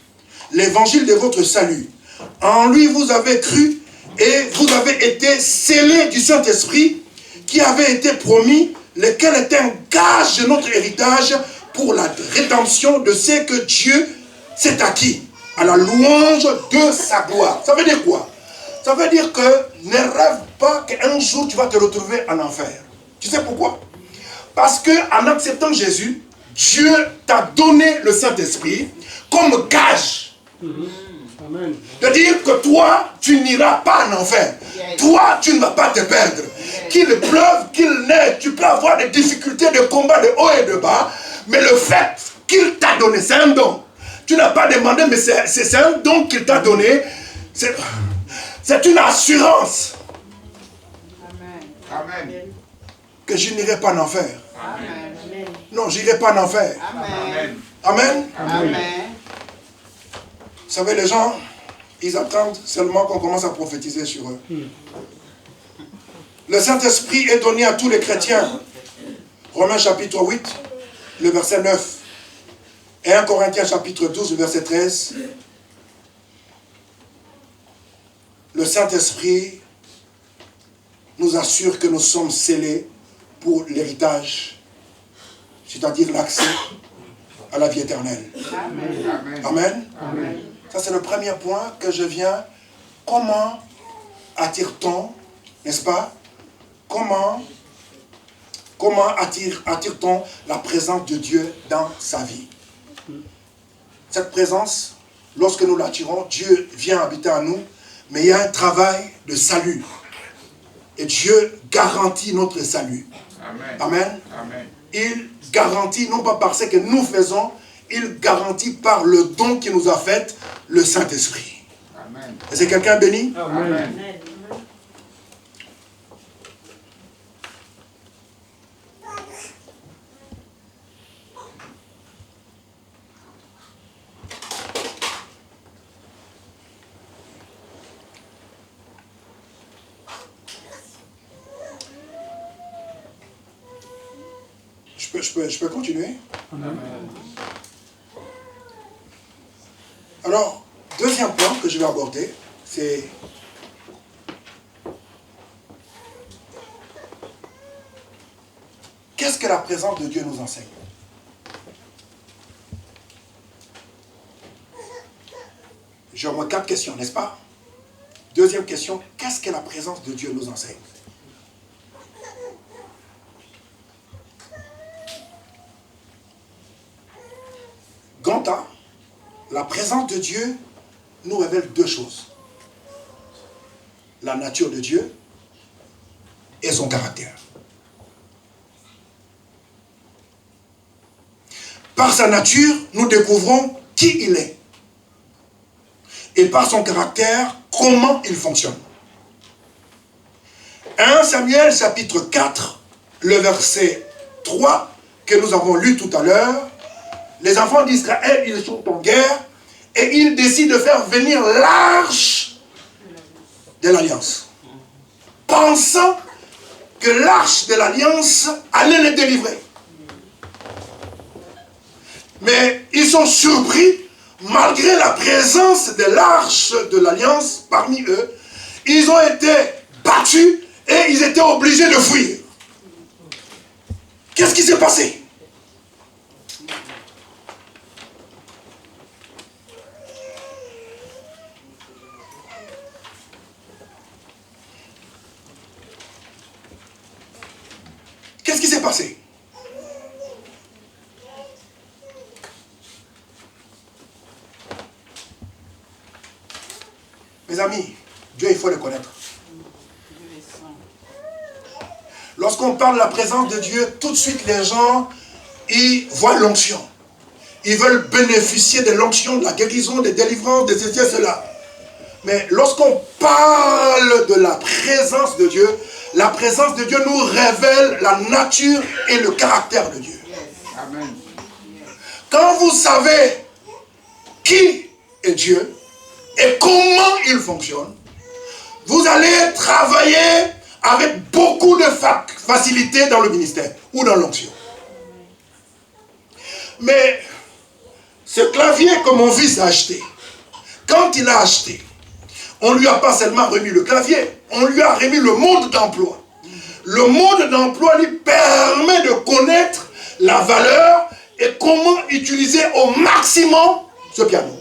l'évangile de votre salut, en lui vous avez cru et vous avez été scellés du Saint-Esprit qui avait été promis, lequel est un gage de notre héritage pour la rédemption de ce que Dieu s'est acquis, à la louange de sa gloire. Ça veut dire quoi? Ça veut dire que ne rêve pas qu'un jour tu vas te retrouver en enfer. Tu sais pourquoi? Parce qu'en acceptant Jésus, Dieu t'a donné le Saint-Esprit comme gage. Amen. De dire que toi, tu n'iras pas en enfer. Toi, tu ne vas pas te perdre. Qu'il pleuve, qu'il neige, tu peux avoir des difficultés de combat de haut et de bas, mais le fait qu'il t'a donné, c'est un don. Tu n'as pas demandé, mais c'est un don qu'il t'a donné. C'est une assurance. Amen. Que je n'irai pas en enfer. Amen. Non, je n'irai pas en enfer. Amen. Amen. Amen. Vous savez, les gens, ils attendent seulement qu'on commence à prophétiser sur eux. Le Saint-Esprit est donné à tous les chrétiens. Romains chapitre 8, le verset 9. Et 1 Corinthiens chapitre 12, le verset 13. Le Saint-Esprit nous assure que nous sommes scellés pour l'héritage, c'est-à-dire l'accès à la vie éternelle. Amen. Amen. Amen. Ça, c'est le premier point que je viens. Comment attire-t-on, n'est-ce pas? Comment attire-t-on la présence de Dieu dans sa vie? Cette présence, lorsque nous l'attirons, Dieu vient habiter en nous, mais il y a un travail de salut. Et Dieu garantit notre salut. Amen. Amen. Amen. Il garantit, non pas par ce que nous faisons, il garantit par le don qu'il nous a fait, le Saint-Esprit. Amen. Est-ce que quelqu'un béni? Amen. Je peux continuer? Amen. Alors, deuxième point que je vais aborder, c'est qu'est-ce que la présence de Dieu nous enseigne? J'ai au moins 4 questions, n'est-ce pas? Deuxième question, qu'est-ce que la présence de Dieu nous enseigne? Ganta, la présence de Dieu nous révèle 2 choses. La nature de Dieu et son caractère. Par sa nature, nous découvrons qui il est. Et par son caractère, comment il fonctionne. 1 Samuel chapitre 4, le verset 3 que nous avons lu tout à l'heure. Les enfants d'Israël, ils sont en guerre et ils décident de faire venir l'arche de l'Alliance, pensant que l'arche de l'Alliance allait les délivrer. Mais ils sont surpris, malgré la présence de l'arche de l'Alliance parmi eux, ils ont été battus et ils étaient obligés de fuir. Qu'est-ce qui s'est passé? Qu'est-ce qui s'est passé? Mes amis, Dieu, il faut le connaître. Lorsqu'on parle de la présence de Dieu, tout de suite les gens, ils voient l'onction. Ils veulent bénéficier de l'onction, de la guérison, des délivrances, de ceci et cela. Mais lorsqu'on parle de la présence de Dieu, la présence de Dieu nous révèle la nature et le caractère de Dieu. Amen. Quand vous savez qui est Dieu et comment il fonctionne, vous allez travailler avec beaucoup de facilité dans le ministère ou dans l'onction. Mais ce clavier que mon fils a acheté, quand il a acheté, on ne lui a pas seulement remis le clavier, on lui a remis le mode d'emploi. Le mode d'emploi lui permet de connaître la valeur et comment utiliser au maximum ce piano.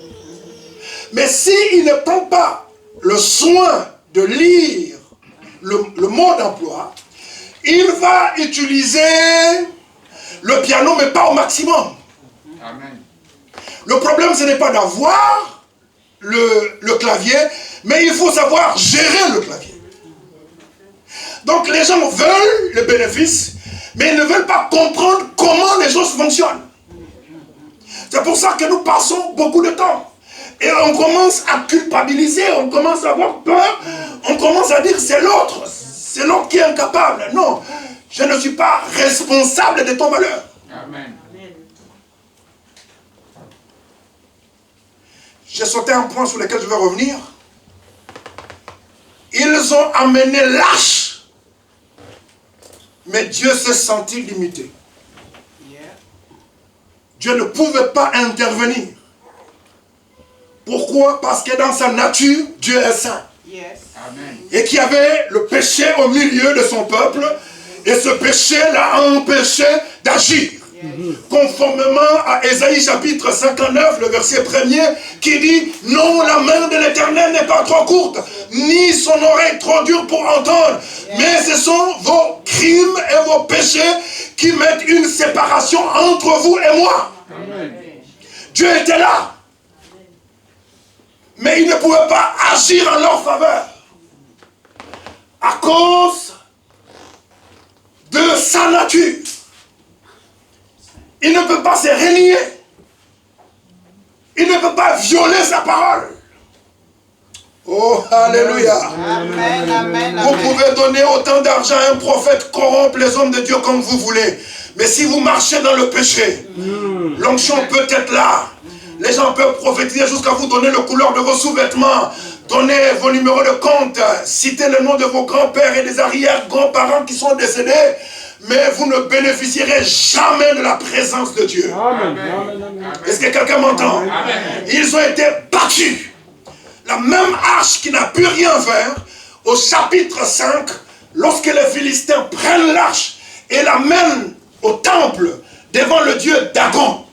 Mais s'il ne prend pas le soin de lire le mode d'emploi, il va utiliser le piano, mais pas au maximum. Amen. Le problème, ce n'est pas d'avoir le clavier, mais il faut savoir gérer le clavier. Donc les gens veulent le bénéfice, mais ils ne veulent pas comprendre comment les choses fonctionnent. C'est pour ça que nous passons beaucoup de temps. Et on commence à culpabiliser, on commence à avoir peur, on commence à dire c'est l'autre qui est incapable. Non, je ne suis pas responsable de ton malheur. Amen. J'ai sauté un point sur lequel je vais revenir. Ils ont amené l'arche, mais Dieu s'est senti limité. Dieu ne pouvait pas intervenir. Pourquoi? Parce que dans sa nature, Dieu est saint. Amen. Et qu'il y avait le péché au milieu de son peuple, et ce péché l'a empêché d'agir. Conformément à Ésaïe chapitre 59, le verset 1er, qui dit « Non, la main de l'Éternel n'est pas trop courte, ni son oreille trop dure pour entendre, mais ce sont vos crimes et vos péchés qui mettent une séparation entre vous et moi. » Dieu était là, mais il ne pouvait pas agir en leur faveur à cause de sa nature. Il ne peut pas se renier. Il ne peut pas violer sa parole. Oh, alléluia. Amen, amen, Vous pouvez donner autant d'argent à un prophète, corrompre les hommes de Dieu comme vous voulez. Mais si vous marchez dans le péché, l'onction peut être là. Les gens peuvent prophétiser jusqu'à vous donner le couleur de vos sous-vêtements. Donnez vos numéros de compte. Citez le nom de vos grands-pères et des arrière-grands-parents qui sont décédés. mais vous ne bénéficierez jamais de la présence de Dieu. Amen. Est-ce que quelqu'un m'entend? Ils ont été battus. La même arche qui n'a pu rien faire, au chapitre 5, lorsque les Philistins prennent l'arche et l'amènent au temple devant le dieu Dagon.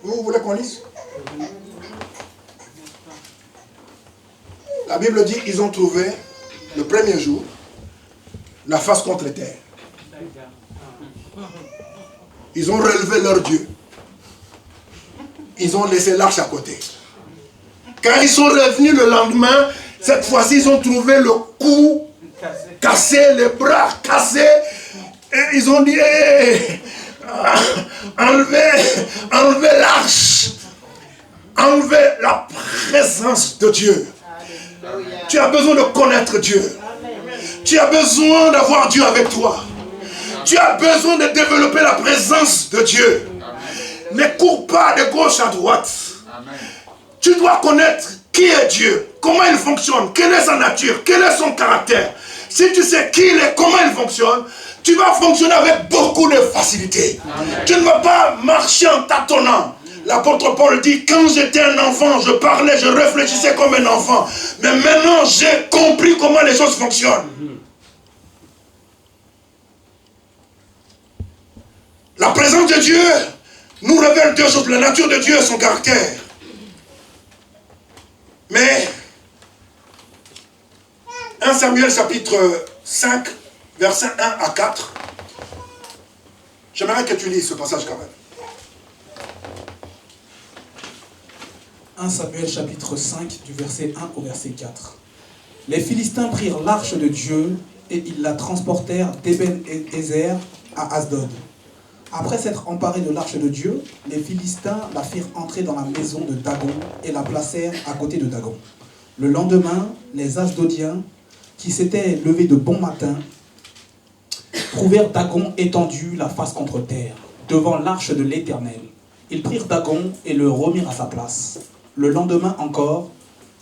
Vous voulez qu'on lise? La Bible dit qu'ils ont trouvé, le premier jour, la face contre terre. Ils ont relevé leur Dieu. Ils ont laissé l'arche à côté. Quand ils sont revenus le lendemain, cette fois-ci, ils ont trouvé le cou cassé, les bras cassés. Et ils ont dit, enlevez l'arche. Enlevez la présence de Dieu. Tu as besoin de connaître Dieu. Tu as besoin d'avoir Dieu avec toi. Tu as besoin de développer la présence de Dieu. Ne cours pas de gauche à droite. Tu dois connaître qui est Dieu, comment il fonctionne, quelle est sa nature, quel est son caractère. Si tu sais qui il est, comment il fonctionne, tu vas fonctionner avec beaucoup de facilité. Tu ne vas pas marcher en tâtonnant. L'apôtre Paul dit, quand j'étais un enfant, je parlais, je réfléchissais comme un enfant. Mais maintenant, j'ai compris comment les choses fonctionnent. La présence de Dieu nous révèle deux choses, la nature de Dieu et son caractère. Mais, 1 Samuel chapitre 5, versets 1 à 4, j'aimerais que tu lises ce passage quand même. 1 Samuel chapitre 5 du verset 1 au verset 4. Les Philistins prirent l'arche de Dieu et ils la transportèrent d'Eben-Ezer à Asdod. Après s'être emparés de l'arche de Dieu, les Philistins la firent entrer dans la maison de Dagon et la placèrent à côté de Dagon. Le lendemain, les Asdodiens, qui s'étaient levés de bon matin, trouvèrent Dagon étendu la face contre terre, devant l'arche de l'Éternel. Ils prirent Dagon et le remirent à sa place. Le lendemain encore,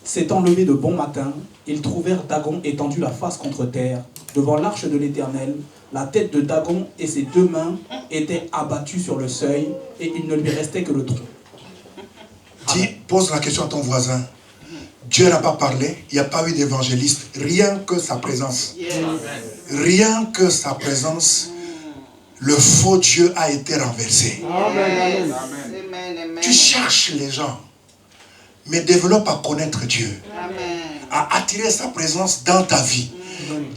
s'étant levés de bon matin, ils trouvèrent Dagon étendu la face contre terre, devant l'arche de l'Éternel. La tête de Dagon et ses deux mains étaient abattues sur le seuil, et il ne lui restait que le tronc. Pose la question à ton voisin. Dieu n'a pas parlé, il n'y a pas eu d'évangéliste, rien que sa présence. Rien que sa présence, le faux Dieu a été renversé. Amen. Tu cherches les gens, mais développe à connaître Dieu, à attirer sa présence dans ta vie.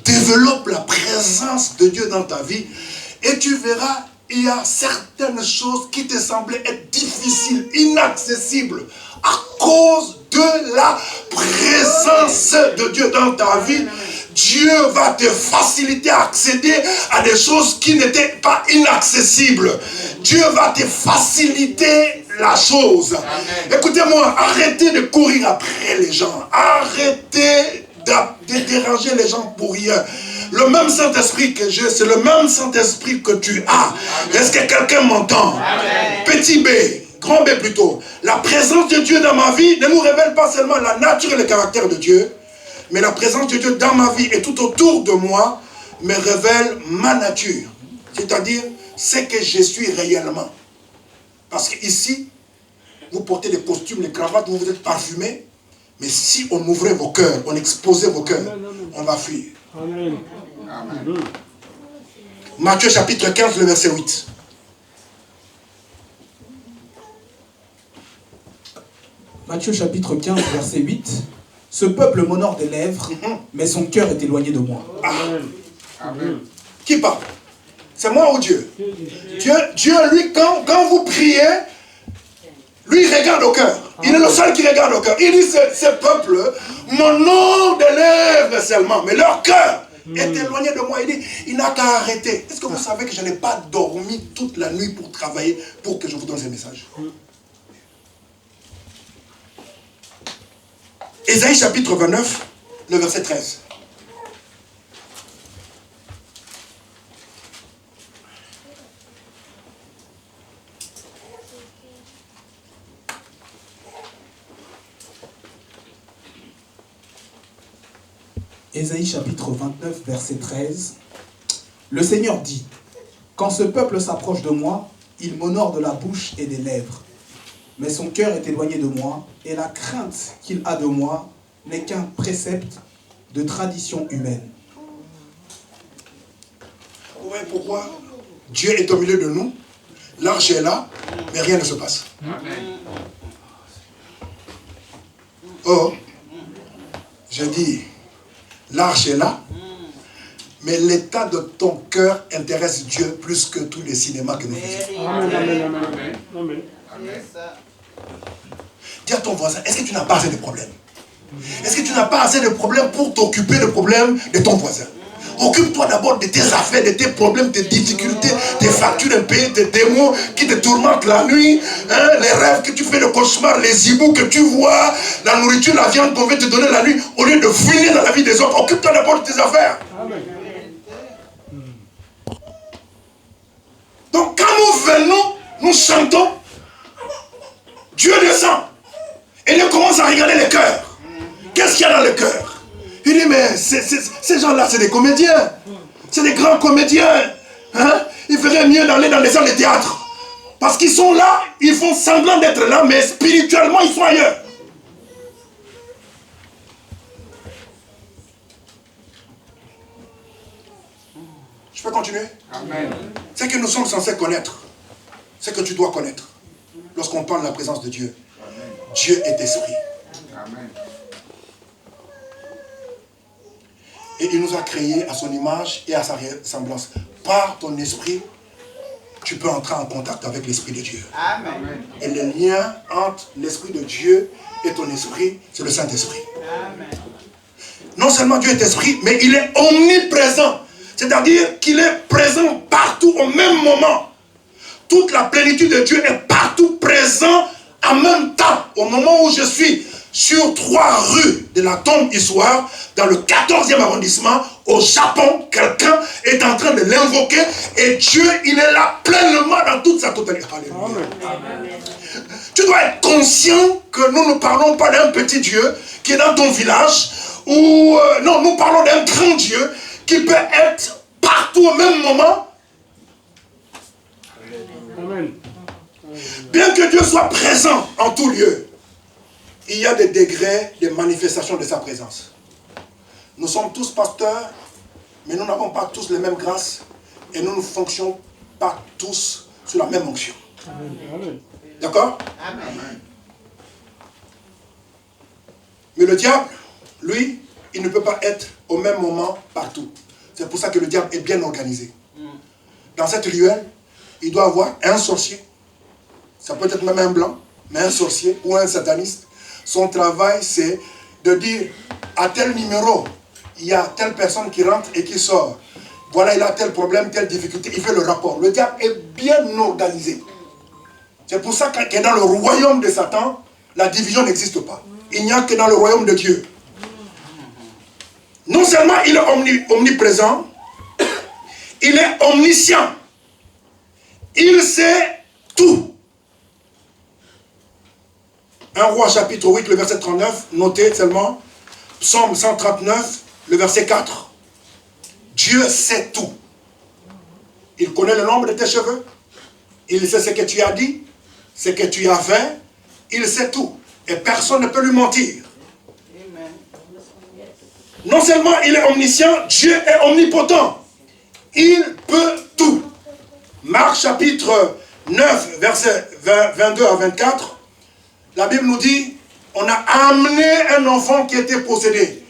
Développe la présence de Dieu dans ta vie et tu verras, il y a certaines choses qui te semblaient être difficiles, inaccessibles à cause de la présence de Dieu dans ta vie. Dieu va te faciliter à accéder à des choses qui n'étaient pas inaccessibles. Dieu va te faciliter la chose. Écoutez-moi, arrêtez de courir après les gens. Arrêtez de déranger les gens pour rien. Le même Saint-Esprit que j'ai, c'est le même Saint-Esprit que tu as. Est-ce que quelqu'un m'entend? Petit B, grand B plutôt. La présence de Dieu dans ma vie ne nous révèle pas seulement la nature et le caractère de Dieu, mais la présence de Dieu dans ma vie et tout autour de moi me révèle ma nature. C'est-à-dire ce que je suis réellement. Parce qu'ici, vous portez des costumes, des cravates, vous êtes parfumés. Mais si on ouvrait vos cœurs, on exposait vos cœurs, on va fuir. Amen. Matthieu chapitre 15, le verset 8. Matthieu chapitre 15, verset 8. Ce peuple m'honore des lèvres, mais son cœur est éloigné de moi. Amen. Qui parle? C'est moi ou Dieu? Dieu, lui, quand vous priez, lui, il regarde au cœur. Il est le seul qui regarde au cœur. Il dit, ce peuple m'honore des lèvres seulement, mais leur cœur est éloigné de moi. Il dit, il n'a qu'à arrêter. Est-ce que vous savez que je n'ai pas dormi toute la nuit pour travailler, pour que je vous donne ces messages? Ésaïe chapitre 29, le verset 13. Ésaïe chapitre 29, verset 13. Le Seigneur dit, « Quand ce peuple s'approche de moi, il m'honore de la bouche et des lèvres. Mais son cœur est éloigné de moi, et la crainte qu'il a de moi n'est qu'un précepte de tradition humaine. » Ouais, pourquoi Dieu est au milieu de nous, l'arche est là, mais rien ne se passe. Oh, je dis, l'arche est là, mais l'état de ton cœur intéresse Dieu plus que tous les cinémas que nous faisons. Amen. Dis à ton voisin, est-ce que tu n'as pas assez de problèmes? Est-ce que tu n'as pas assez de problèmes pour t'occuper des problèmes de ton voisin? Occupe-toi d'abord de tes affaires, de tes problèmes, tes difficultés, tes factures impayées, tes démons qui te tourmentent la nuit, hein, les rêves que tu fais, le cauchemar, les hiboux que tu vois, la nourriture, la viande qu'on veut te donner la nuit, au lieu de fouiner dans la vie des autres, occupe-toi d'abord de tes affaires. Amen. Donc quand nous venons, nous chantons, Dieu descend et il commence à regarder les cœurs. Qu'est-ce qu'il y a dans le cœur? Il dit, mais ces gens-là, c'est des comédiens. C'est des grands comédiens. Hein? Il ferait mieux d'aller dans les salles de théâtre. Parce qu'ils sont là, ils font semblant d'être là, mais spirituellement, ils sont ailleurs. Je peux continuer? Amen. Ce que nous sommes censés connaître, ce que tu dois connaître, lorsqu'on parle de la présence de Dieu. Amen. Dieu est esprit. Amen. Et il nous a créés à son image et à sa ressemblance. Par ton esprit, tu peux entrer en contact avec l'esprit de Dieu. Amen. Et le lien entre l'esprit de Dieu et ton esprit, c'est le Saint-Esprit. Non seulement Dieu est esprit, mais il est omniprésent. C'est-à-dire qu'il est présent partout au même moment. Toute la plénitude de Dieu est partout présent en même temps. Au moment où je suis sur 3 rues de la tombe Histoire, dans le 14e arrondissement, au Japon, quelqu'un est en train de l'invoquer et Dieu, il est là pleinement dans toute sa totalité. Alléluia. Tu dois être conscient que nous ne parlons pas d'un petit Dieu qui est dans ton village, ou non, nous parlons d'un grand Dieu qui peut être partout au même moment. Amen. Bien que Dieu soit présent en tout lieu, il y a des degrés de manifestation de sa présence. Nous sommes tous pasteurs, mais nous n'avons pas tous les mêmes grâces et nous ne fonctionnons pas tous sous la même onction. Amen. D'accord? Amen. Mais le diable, lui, il ne peut pas être au même moment partout. C'est pour ça que le diable est bien organisé. Dans cette ruelle, il doit avoir un sorcier. Ça peut être même un blanc, mais un sorcier ou un sataniste. Son travail, c'est de dire à tel numéro, il y a telle personne qui rentre et qui sort. Voilà, il a tel problème, telle difficulté. Il fait le rapport. Le diable est bien organisé. C'est pour ça que dans le royaume de Satan, la division n'existe pas. Il n'y a que dans le royaume de Dieu. Non seulement il est omniprésent, il est omniscient. Il sait tout. 1 Roi chapitre 8, le verset 39, notez seulement. Psaume 139, le verset 4. Dieu sait tout. Il connaît le nombre de tes cheveux. Il sait ce que tu as dit, ce que tu as fait. Il sait tout. Et personne ne peut lui mentir. Non seulement il est omniscient, Dieu est omnipotent. Il peut tout. Marc chapitre 9, verset 22 à 24. La Bible nous dit, on a amené un enfant qui était possédé.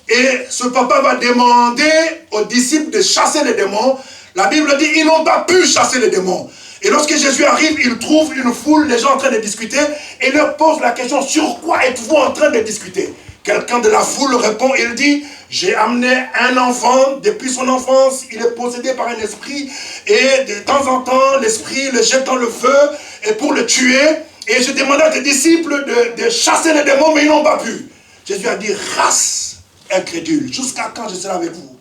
Et ce papa va demander aux disciples de chasser les démons. La Bible dit, ils n'ont pas pu chasser les démons. Et lorsque Jésus arrive, il trouve une foule, les gens en train de discuter, et leur pose la question, sur quoi êtes-vous en train de discuter? Quelqu'un de la foule répond, il dit, j'ai amené un enfant, depuis son enfance, il est possédé par un esprit, et de temps en temps, l'esprit le jette dans le feu, et pour le tuer, et je demandais à tes disciples de chasser les démons, mais ils n'ont pas pu. Jésus a dit, race incrédule, jusqu'à quand je serai avec vous?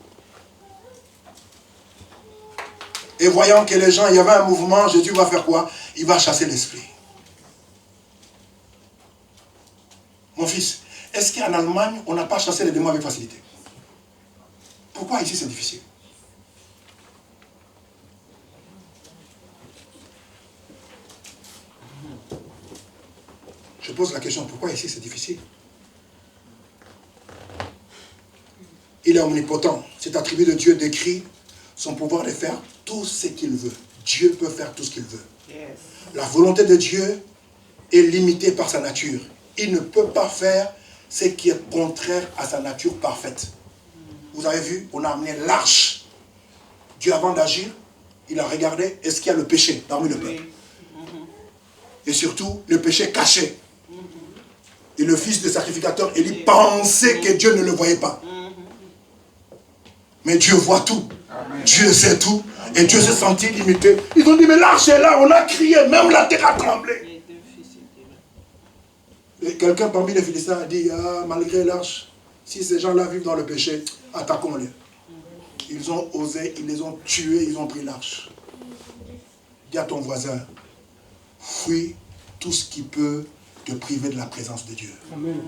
Et voyant que les gens, il y avait un mouvement, Jésus va faire quoi? Il va chasser l'esprit. Mon fils, est-ce qu'en Allemagne, on n'a pas chassé les démons avec facilité? Pourquoi ici c'est difficile? Je pose la question, pourquoi ici c'est difficile? Il est omnipotent. Cet attribut de Dieu décrit son pouvoir de faire tout ce qu'il veut. Dieu peut faire tout ce qu'il veut. Yes. La volonté de Dieu est limitée par sa nature. Il ne peut pas faire ce qui est contraire à sa nature parfaite. Vous avez vu, on a amené l'arche. Dieu, avant d'agir, il a regardé, est-ce qu'il y a le péché parmi le peuple? Et surtout, le péché caché. Et le fils du sacrificateur, Élie, pensait que Dieu ne le voyait pas. Mais Dieu voit tout. Amen. Dieu sait tout. Et Dieu s'est senti limité. Ils ont dit, mais l'arche est là, on a crié, même la terre a tremblé. Et quelqu'un parmi les Philistins a dit, ah, malgré l'arche, si ces gens-là vivent dans le péché, attaquons-les. Ils ont osé, ils les ont tués, ils ont pris l'arche. Dis à ton voisin, fuis tout ce qui peut te priver de la présence de Dieu. Amen.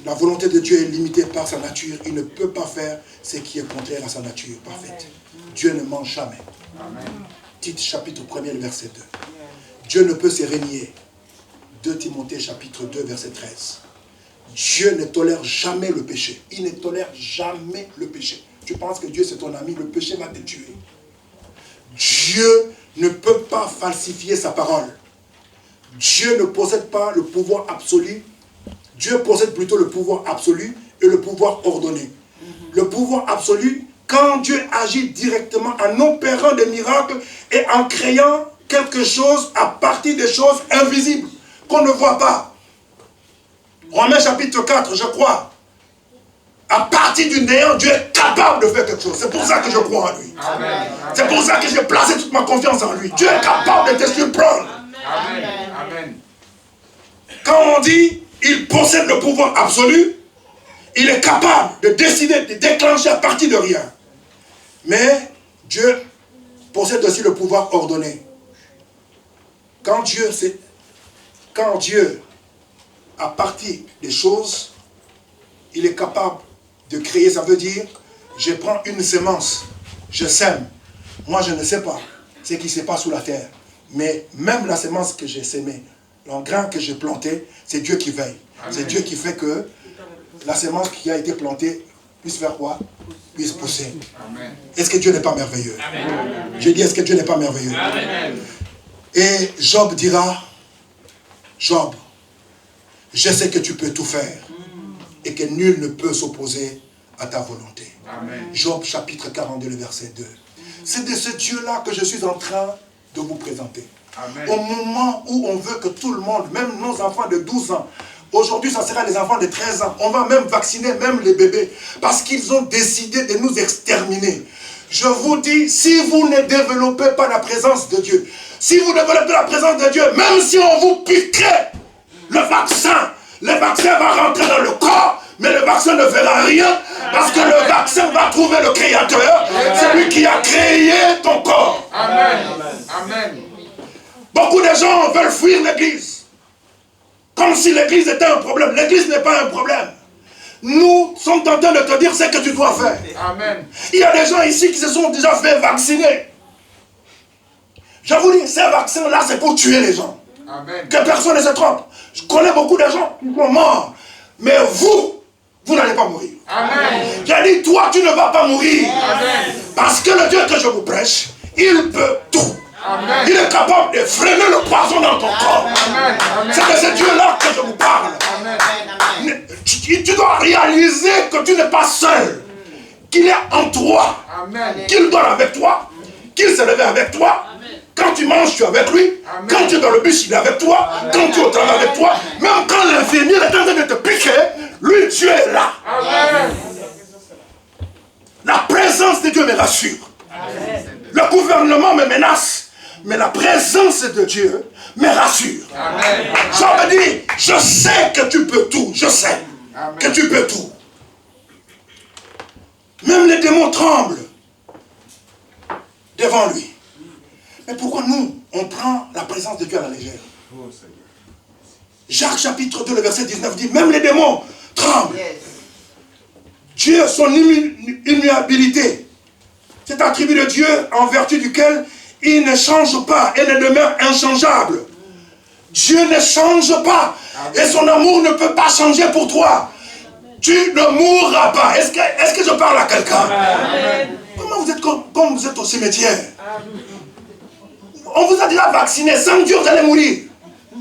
La volonté de Dieu est limitée par sa nature. Il ne peut pas faire ce qui est contraire à sa nature parfaite. Dieu ne ment jamais. Amen. Tite chapitre 1er, verset 2. Dieu ne peut se renier. 2 Timothée chapitre 2, verset 13. Dieu ne tolère jamais le péché. Il ne tolère jamais le péché. Tu penses que Dieu c'est ton ami, le péché va te tuer. Dieu ne peut pas falsifier sa parole. Dieu ne possède pas le pouvoir absolu. Dieu possède plutôt le pouvoir absolu et le pouvoir ordonné. Le pouvoir absolu, quand Dieu agit directement en opérant des miracles et en créant quelque chose à partir des choses invisibles qu'on ne voit pas. Romains chapitre 4, je crois. À partir du néant, Dieu est capable de faire quelque chose. C'est pour ça que je crois en lui. C'est pour ça que j'ai placé toute ma confiance en lui. Dieu est capable de te surprendre. Amen. Amen. Quand on dit il possède le pouvoir absolu, il est capable de décider, de déclencher à partir de rien. Mais Dieu possède aussi le pouvoir ordonné. Quand Dieu, à partir des choses, il est capable de créer. Ça veut dire, je prends une semence, je sème. Moi, je ne sais pas ce qui se passe sous la terre. Mais même la semence que j'ai sémée, le grain que j'ai planté, c'est Dieu qui veille. C'est Dieu qui fait que la semence qui a été plantée puisse faire quoi? Puisse pousser. Est-ce que Dieu n'est pas merveilleux? J'ai dit, est-ce que Dieu n'est pas merveilleux? Amen. Et Job dira, Job, je sais que tu peux tout faire et que nul ne peut s'opposer à ta volonté. Amen. Job chapitre 42, le verset 2. C'est de ce Dieu-là que je suis en train de vous présenter. Amen. Au moment où on veut que tout le monde, même nos enfants de 12 ans, aujourd'hui ça sera les enfants de 13 ans, on va même vacciner même les bébés, parce qu'ils ont décidé de nous exterminer. Je vous dis, si vous ne développez pas la présence de Dieu, si vous développez la présence de Dieu, même si on vous piquerait le vaccin va rentrer dans le corps, mais le vaccin ne fera rien, parce que le vaccin va trouver le Créateur, celui qui a créé ton corps. Amen. Amen. Beaucoup de gens veulent fuir l'église, comme si l'église était un problème. L'église n'est pas un problème. Nous sommes en train de te dire ce que tu dois faire. Amen. Il y a des gens ici qui se sont déjà fait vacciner. Je vous dis, ces vaccins-là, c'est pour tuer les gens. Amen. Que personne ne se trompe. Je connais beaucoup de gens qui sont morts. Mais vous n'allez pas mourir. Amen. J'ai dit, toi, tu ne vas pas mourir. Amen. Parce que le Dieu que je vous prêche, il peut tout. Amen. Il est capable de freiner le poison dans ton corps. C'est de ce Dieu-là que je vous parle. Amen. Tu dois réaliser que tu n'es pas seul. Qu'il est en toi. Amen. Qu'il dort avec toi. Qu'il se lève avec toi. Quand tu manges, tu es avec lui. Amen. Quand tu es dans le bus, il est avec toi. Amen. Quand tu es au travail avec toi. Même quand l'infirmière est en train de te piquer, lui, Dieu est là. Amen. La présence de Dieu me rassure. Amen. Le gouvernement me menace. Mais la présence de Dieu me rassure. Amen. Job dit, je sais que tu peux tout. Je sais. Amen. Que tu peux tout. Même les démons tremblent devant lui. Mais pourquoi nous, on prend la présence de Dieu à la légère? Jacques chapitre 2, le verset 19 dit, même les démons tremblent. Yes. Dieu, son immuabilité, cet attribut de Dieu en vertu duquel il ne change pas et ne demeure inchangeable. Dieu ne change pas. Et son amour ne peut pas changer pour toi. Tu ne mourras pas. Est-ce que je parle à quelqu'un? Comment vous êtes comme vous êtes au cimetière? On vous a déjà vacciné. Sans Dieu, vous allez mourir.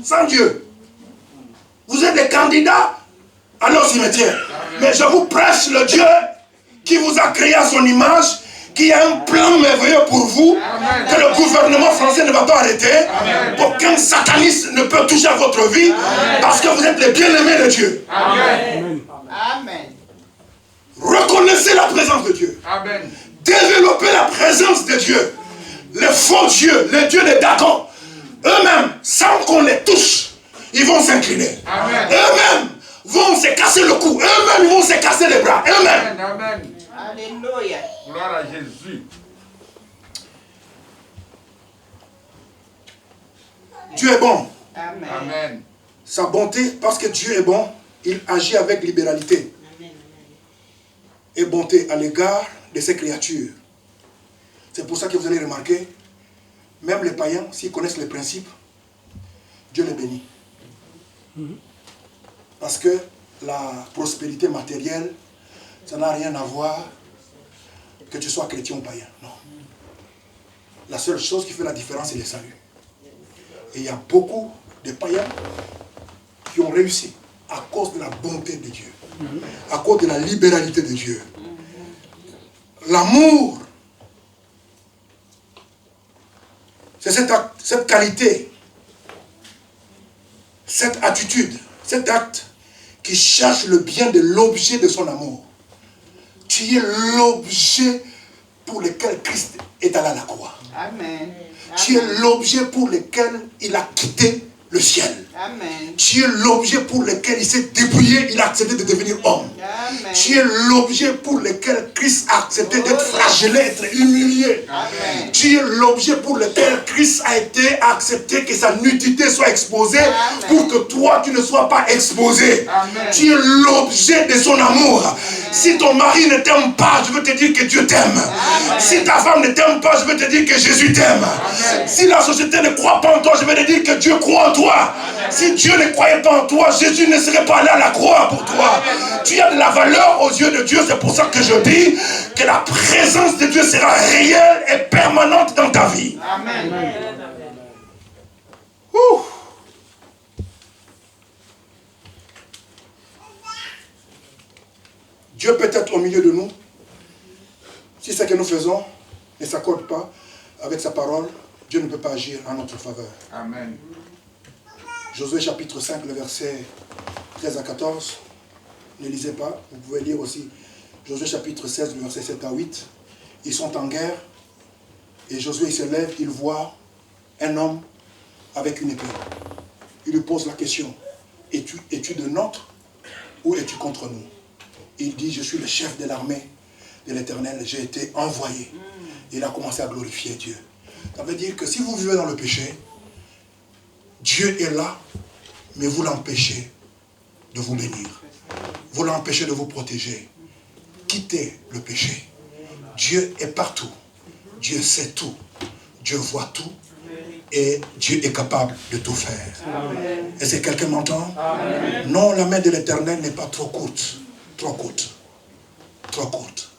Sans Dieu. Vous êtes des candidats à nos cimetières. Mais je vous prêche le Dieu qui vous a créé à son image, qui a un plan merveilleux pour vous, que le gouvernement français ne va pas arrêter. Aucun sataniste ne peut toucher à votre vie, parce que vous êtes les bien-aimés de Dieu. Amen. Amen. Reconnaissez la présence de Dieu. Amen. Développez la présence de Dieu. Les faux dieux, les dieux des Dagon, eux-mêmes, sans qu'on les touche, ils vont s'incliner. Eux-mêmes vont se casser le cou. Eux-mêmes ils vont se casser les bras. Eux-mêmes. Amen. Alléluia. Gloire à Jésus. Dieu est bon. Amen. Amen. Sa bonté, parce que Dieu est bon, il agit avec libéralité et bonté à l'égard de ses créatures. C'est pour ça que vous allez remarquer, même les païens, s'ils connaissent les principes, Dieu les bénit. Parce que la prospérité matérielle, ça n'a rien à voir que tu sois chrétien ou païen. Non. La seule chose qui fait la différence, c'est le salut. Et il y a beaucoup de païens qui ont réussi à cause de la bonté de Dieu, à cause de la libéralité de Dieu. L'amour, c'est cette qualité, cette attitude, cet acte qui cherche le bien de l'objet de son amour. Tu es l'objet pour lequel Christ est allé à la croix. Amen. Tu es l'objet pour lequel il a quitté le ciel. Amen. Tu es l'objet pour lequel il s'est débrouillé, il a accepté de devenir homme. Amen. Tu es l'objet pour lequel Christ a accepté d'être flagellé, être humilié. Amen. Tu es l'objet pour lequel Christ a été accepté que sa nudité soit exposée. Amen. Pour que toi tu ne sois pas exposé. Amen. Tu es l'objet de son amour. Si ton mari ne t'aime pas, je veux te dire que Dieu t'aime. Si ta femme ne t'aime pas, je veux te dire que Jésus t'aime. Si la société ne croit pas en toi, je veux te dire que Dieu croit en toi. Si Dieu ne croyait pas en toi, Jésus ne serait pas allé à la croix pour toi. Tu as de la valeur aux yeux de Dieu. C'est pour ça que je dis que la présence de Dieu sera réelle et permanente dans ta vie. Amen. Ouh. Dieu peut être au milieu de nous. Si ce que nous faisons ne s'accorde pas avec sa parole, Dieu ne peut pas agir en notre faveur. Amen. Josué chapitre 5, le verset 13 à 14. Ne lisez pas, vous pouvez lire aussi Josué chapitre 16, le verset 7 à 8. Ils sont en guerre et Josué il se lève, il voit un homme avec une épée. Il lui pose la question, es-tu de notre ou es-tu contre nous? Il dit, je suis le chef de l'armée de l'Éternel, j'ai été envoyé. Il a commencé à glorifier Dieu. Ça veut dire que si vous vivez dans le péché, Dieu est là, mais vous l'empêchez de vous bénir. Vous l'empêchez de vous protéger. Quittez le péché. Dieu est partout. Dieu sait tout. Dieu voit tout. Et Dieu est capable de tout faire. Amen. Est-ce que quelqu'un m'entend? Non, la main de l'Éternel n'est pas trop courte. Trop courte. Trop courte.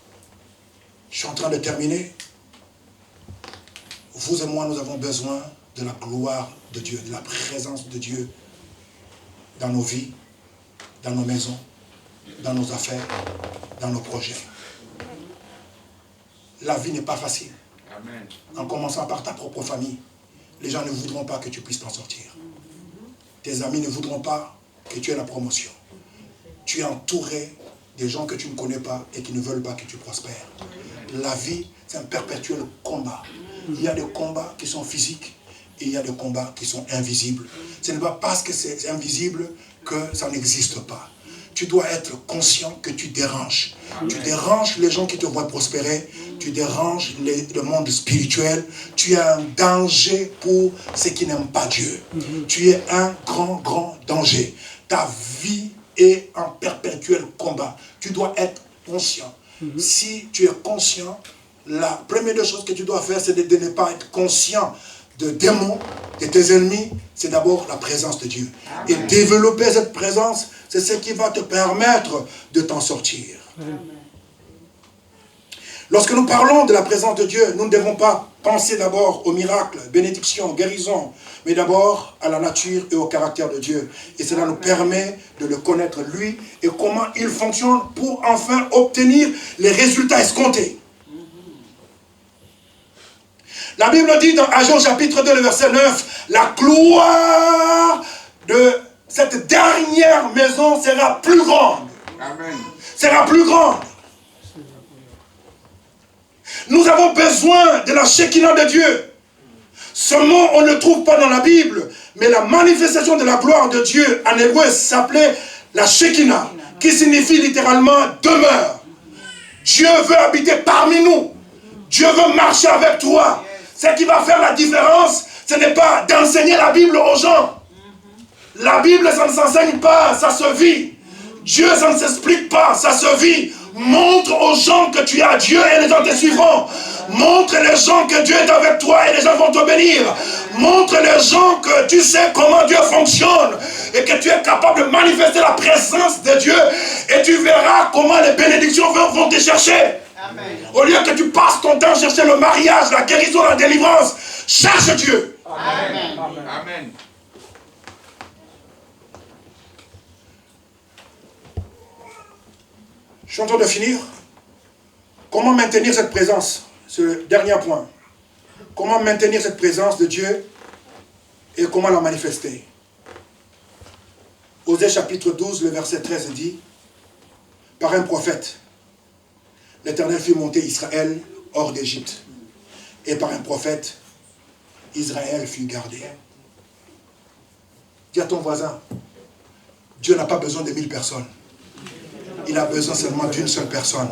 Je suis en train de terminer. Vous et moi, nous avons besoin de la gloire de Dieu, de la présence de Dieu dans nos vies, dans nos maisons, dans nos affaires, dans nos projets. La vie n'est pas facile. Amen. En commençant par ta propre famille, les gens ne voudront pas que tu puisses t'en sortir. Tes amis ne voudront pas que tu aies la promotion. Tu es entouré des gens que tu ne connais pas et qui ne veulent pas que tu prospères. La vie, c'est un perpétuel combat. Il y a des combats qui sont physiques et il y a des combats qui sont invisibles. Ce n'est pas parce que c'est invisible que ça n'existe pas. tu dois être conscient que tu déranges. Amen. Tu déranges les gens qui te voient prospérer. Tu déranges le monde spirituel. Tu es un danger pour ceux qui n'aiment pas Dieu. Tu es un grand danger. Ta vie est en perpétuel combat. Tu dois être conscient. Si tu es conscient, la première des choses que tu dois faire, c'est de ne pas être conscient de démons, de tes ennemis. C'est d'abord la présence de Dieu. Amen. Et développer cette présence, c'est ce qui va te permettre de t'en sortir. Amen. Lorsque nous parlons de la présence de Dieu, nous ne devons pas penser d'abord aux miracles, bénédictions, guérisons, mais d'abord à la nature et au caractère de Dieu. Et cela nous permet de le connaître lui et comment il fonctionne pour enfin obtenir les résultats escomptés. La Bible dit dans Agents chapitre 2, le verset 9, la gloire de cette dernière maison sera plus grande. Amen. Sera plus grande. Nous avons besoin de la Shekinah de Dieu. Ce mot, on ne le trouve pas dans la Bible, mais la manifestation de la gloire de Dieu en hébreu s'appelait la Shekinah, qui signifie littéralement demeure. Dieu veut habiter parmi nous. Dieu veut marcher avec toi. Ce qui va faire la différence, ce n'est pas d'enseigner la Bible aux gens. La Bible, ça ne s'enseigne pas, ça se vit. Dieu, ça ne s'explique pas, ça se vit. Montre aux gens que tu as Dieu et les gens te suivront. Montre les gens que Dieu est avec toi et les gens vont te bénir. Montre les gens que tu sais comment Dieu fonctionne et que tu es capable de manifester la présence de Dieu et tu verras comment les bénédictions vont te chercher. Amen. Au lieu que tu passes ton temps à chercher le mariage, la guérison, la délivrance, cherche Dieu. Amen. Amen. Amen. Je suis en train de finir. Comment maintenir cette présence? Ce dernier point. Comment maintenir cette présence de Dieu et comment la manifester? Osée chapitre 12, le verset 13 dit, par un prophète, l'Éternel fit monter Israël hors d'Égypte. Et par un prophète, Israël fut gardé. Dis à ton voisin, Dieu n'a pas besoin de 1000 personnes. Il a besoin seulement d'une seule personne.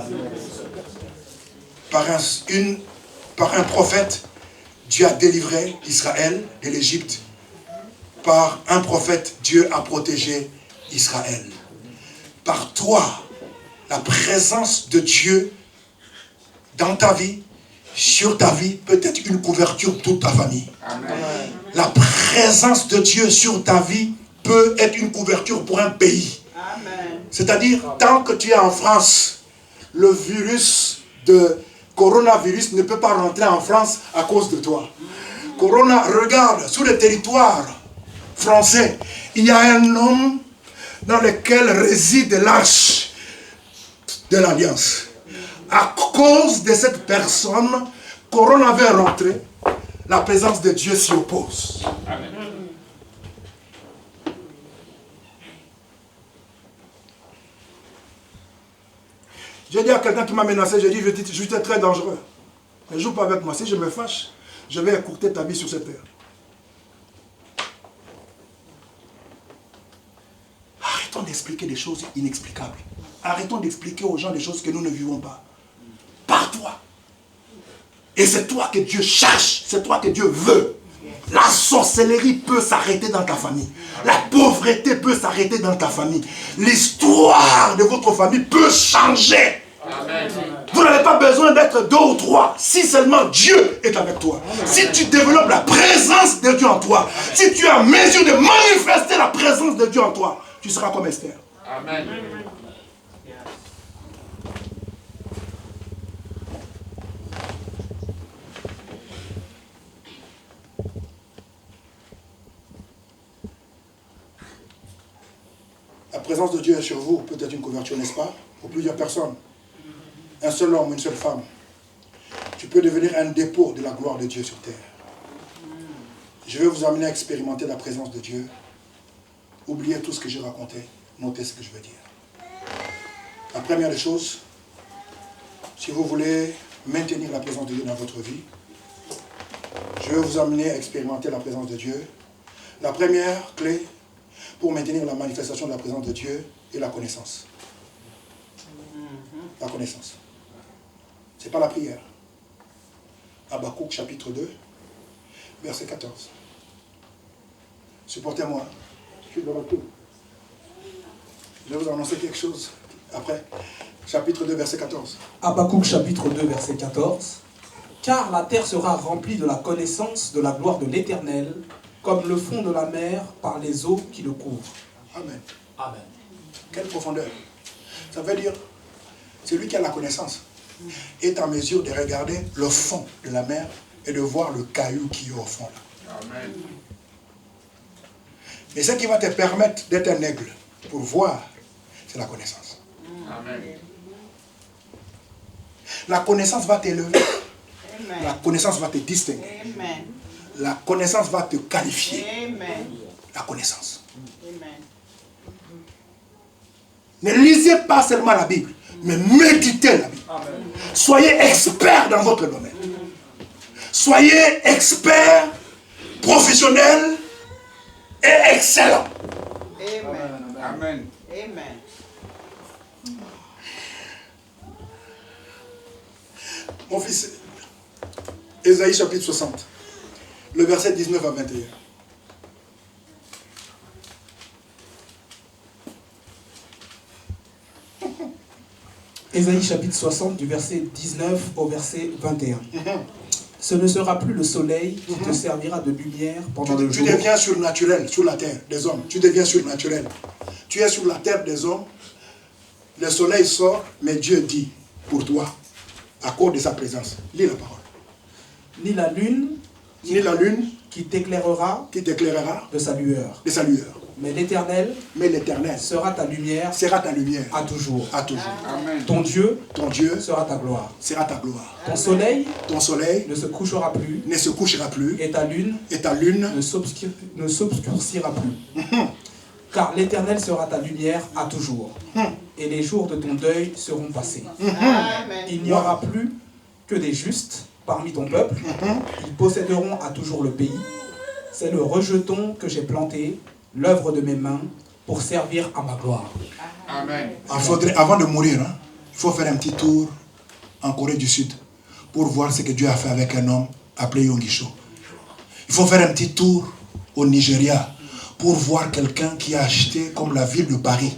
Par un prophète, Dieu a délivré Israël de l'Égypte. Par un prophète, Dieu a protégé Israël. Par toi, la présence de Dieu dans ta vie, sur ta vie, peut être une couverture pour toute ta famille. Amen. La présence de Dieu sur ta vie peut être une couverture pour un pays. C'est-à-dire, tant que tu es en France, le virus de coronavirus ne peut pas rentrer en France à cause de toi. Corona, regarde, sur le territoire français, il y a un homme dans lequel réside l'arche de l'Alliance. À cause de cette personne, Corona veut rentrer, la présence de Dieu s'y oppose. Amen. J'ai dit à quelqu'un qui m'a menacé, j'ai dit, je suis très dangereux. Ne joue pas avec moi. Si je me fâche, je vais écourter ta vie sur cette terre. Arrêtons d'expliquer des choses inexplicables. Arrêtons d'expliquer aux gens des choses que nous ne vivons pas. Par toi. Et c'est toi que Dieu cherche. C'est toi que Dieu veut. La sorcellerie peut s'arrêter dans ta famille. La pauvreté peut s'arrêter dans ta famille. L'histoire de votre famille peut changer. Amen. Vous n'avez pas besoin d'être 2 ou 3. Si seulement Dieu est avec toi. Si tu développes la présence de Dieu en toi. Si tu es en mesure de manifester la présence de Dieu en toi. Tu seras comme Esther. Amen. La présence de Dieu est sur vous, peut-être une couverture, n'est-ce pas? Pour plusieurs personnes. Un seul homme, une seule femme. Tu peux devenir un dépôt de la gloire de Dieu sur terre. Je vais vous amener à expérimenter la présence de Dieu. Oubliez tout ce que j'ai raconté. Notez ce que je veux dire. La première des choses, si vous voulez maintenir la présence de Dieu dans votre vie, je vais vous amener à expérimenter la présence de Dieu. La première clé pour maintenir la manifestation de la présence de Dieu et la connaissance. La connaissance. Ce n'est pas la prière. Habakkuk chapitre 2, verset 14. Supportez-moi. Je suis de retour. Je vais vous annoncer quelque chose après. Chapitre 2, verset 14. Habakkuk chapitre 2, verset 14. Car la terre sera remplie de la connaissance de la gloire de l'Éternel, comme le fond de la mer par les eaux qui le couvrent. Amen. Amen. Quelle profondeur. Ça veut dire, celui qui a la connaissance est en mesure de regarder le fond de la mer et de voir le caillou qui est au fond là. Amen. Mais ce qui va te permettre d'être un aigle pour voir, c'est la connaissance. Amen. La connaissance va t'élever. La connaissance va te distinguer. Amen. La connaissance va te qualifier. Amen. La connaissance. Amen. Ne lisez pas seulement la Bible, mais méditez la Bible. Amen. Soyez expert dans votre domaine. Soyez expert, professionnel et excellent. Amen. Amen. Amen. Mon fils, Ésaïe chapitre 60, le verset 19 à 21. Ésaïe chapitre 60 du verset 19 au verset 21. Ce ne sera plus le soleil qui te servira de lumière pendant le Tu jour. deviens surnaturel sur la terre des hommes. Tu deviens surnaturel. Tu es sur la terre des hommes. Le soleil sort, mais Dieu dit pour toi, à cause de sa présence. Lis la parole. Ni la lune Ni la lune qui t'éclairera qui t'éclairera de sa lueur. de sa lueur. Mais l'Éternel Mais l'Éternel sera ta lumière sera ta lumière à toujours. à toujours. Amen. Ton Dieu Ton Dieu sera ta gloire. sera ta gloire. Ton soleil Ton soleil ne se couchera plus ne se couchera plus et ta lune et ta lune ne s'obscurcira plus. Car l'Éternel sera ta lumière à toujours. Et les jours de ton deuil seront passés. Amen. Il n'y aura plus que des justes parmi ton peuple. Ils posséderont à toujours le pays. C'est le rejeton que j'ai planté, l'œuvre de mes mains, pour servir à ma gloire. Amen. Il faudrait, avant de mourir, hein, il faut faire un petit tour en Corée du Sud pour voir ce que Dieu a fait avec un homme appelé Yongisho. Il faut faire un petit tour au Nigeria pour voir quelqu'un qui a acheté comme la ville de Paris.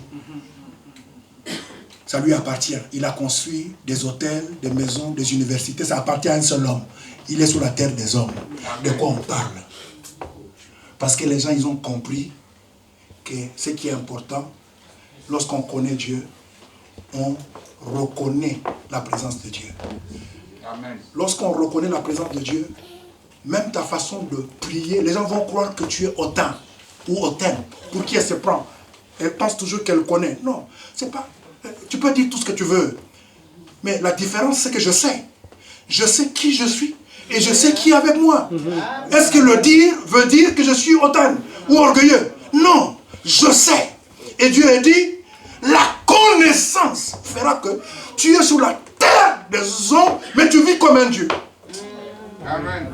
Ça lui appartient. Il a construit des hôtels, des maisons, des universités. Ça appartient à un seul homme. Il est sur la terre des hommes. De quoi on parle? Parce que les gens, ils ont compris que ce qui est important, lorsqu'on connaît Dieu, on reconnaît la présence de Dieu. Amen. Lorsqu'on reconnaît la présence de Dieu, même ta façon de prier, les gens vont croire que tu es hautain ou hautaine. Pour qui elle se prend? Elle pense toujours qu'elle connaît. Non, c'est pas. Tu peux dire tout ce que tu veux. Mais la différence, c'est que je sais. Je sais qui je suis. Et je sais qui est avec moi. Est-ce que le dire veut dire que je suis hautaine ou orgueilleux? Non, je sais. Et Dieu a dit, la connaissance fera que tu es sur la terre des hommes, mais tu vis comme un Dieu. Amen.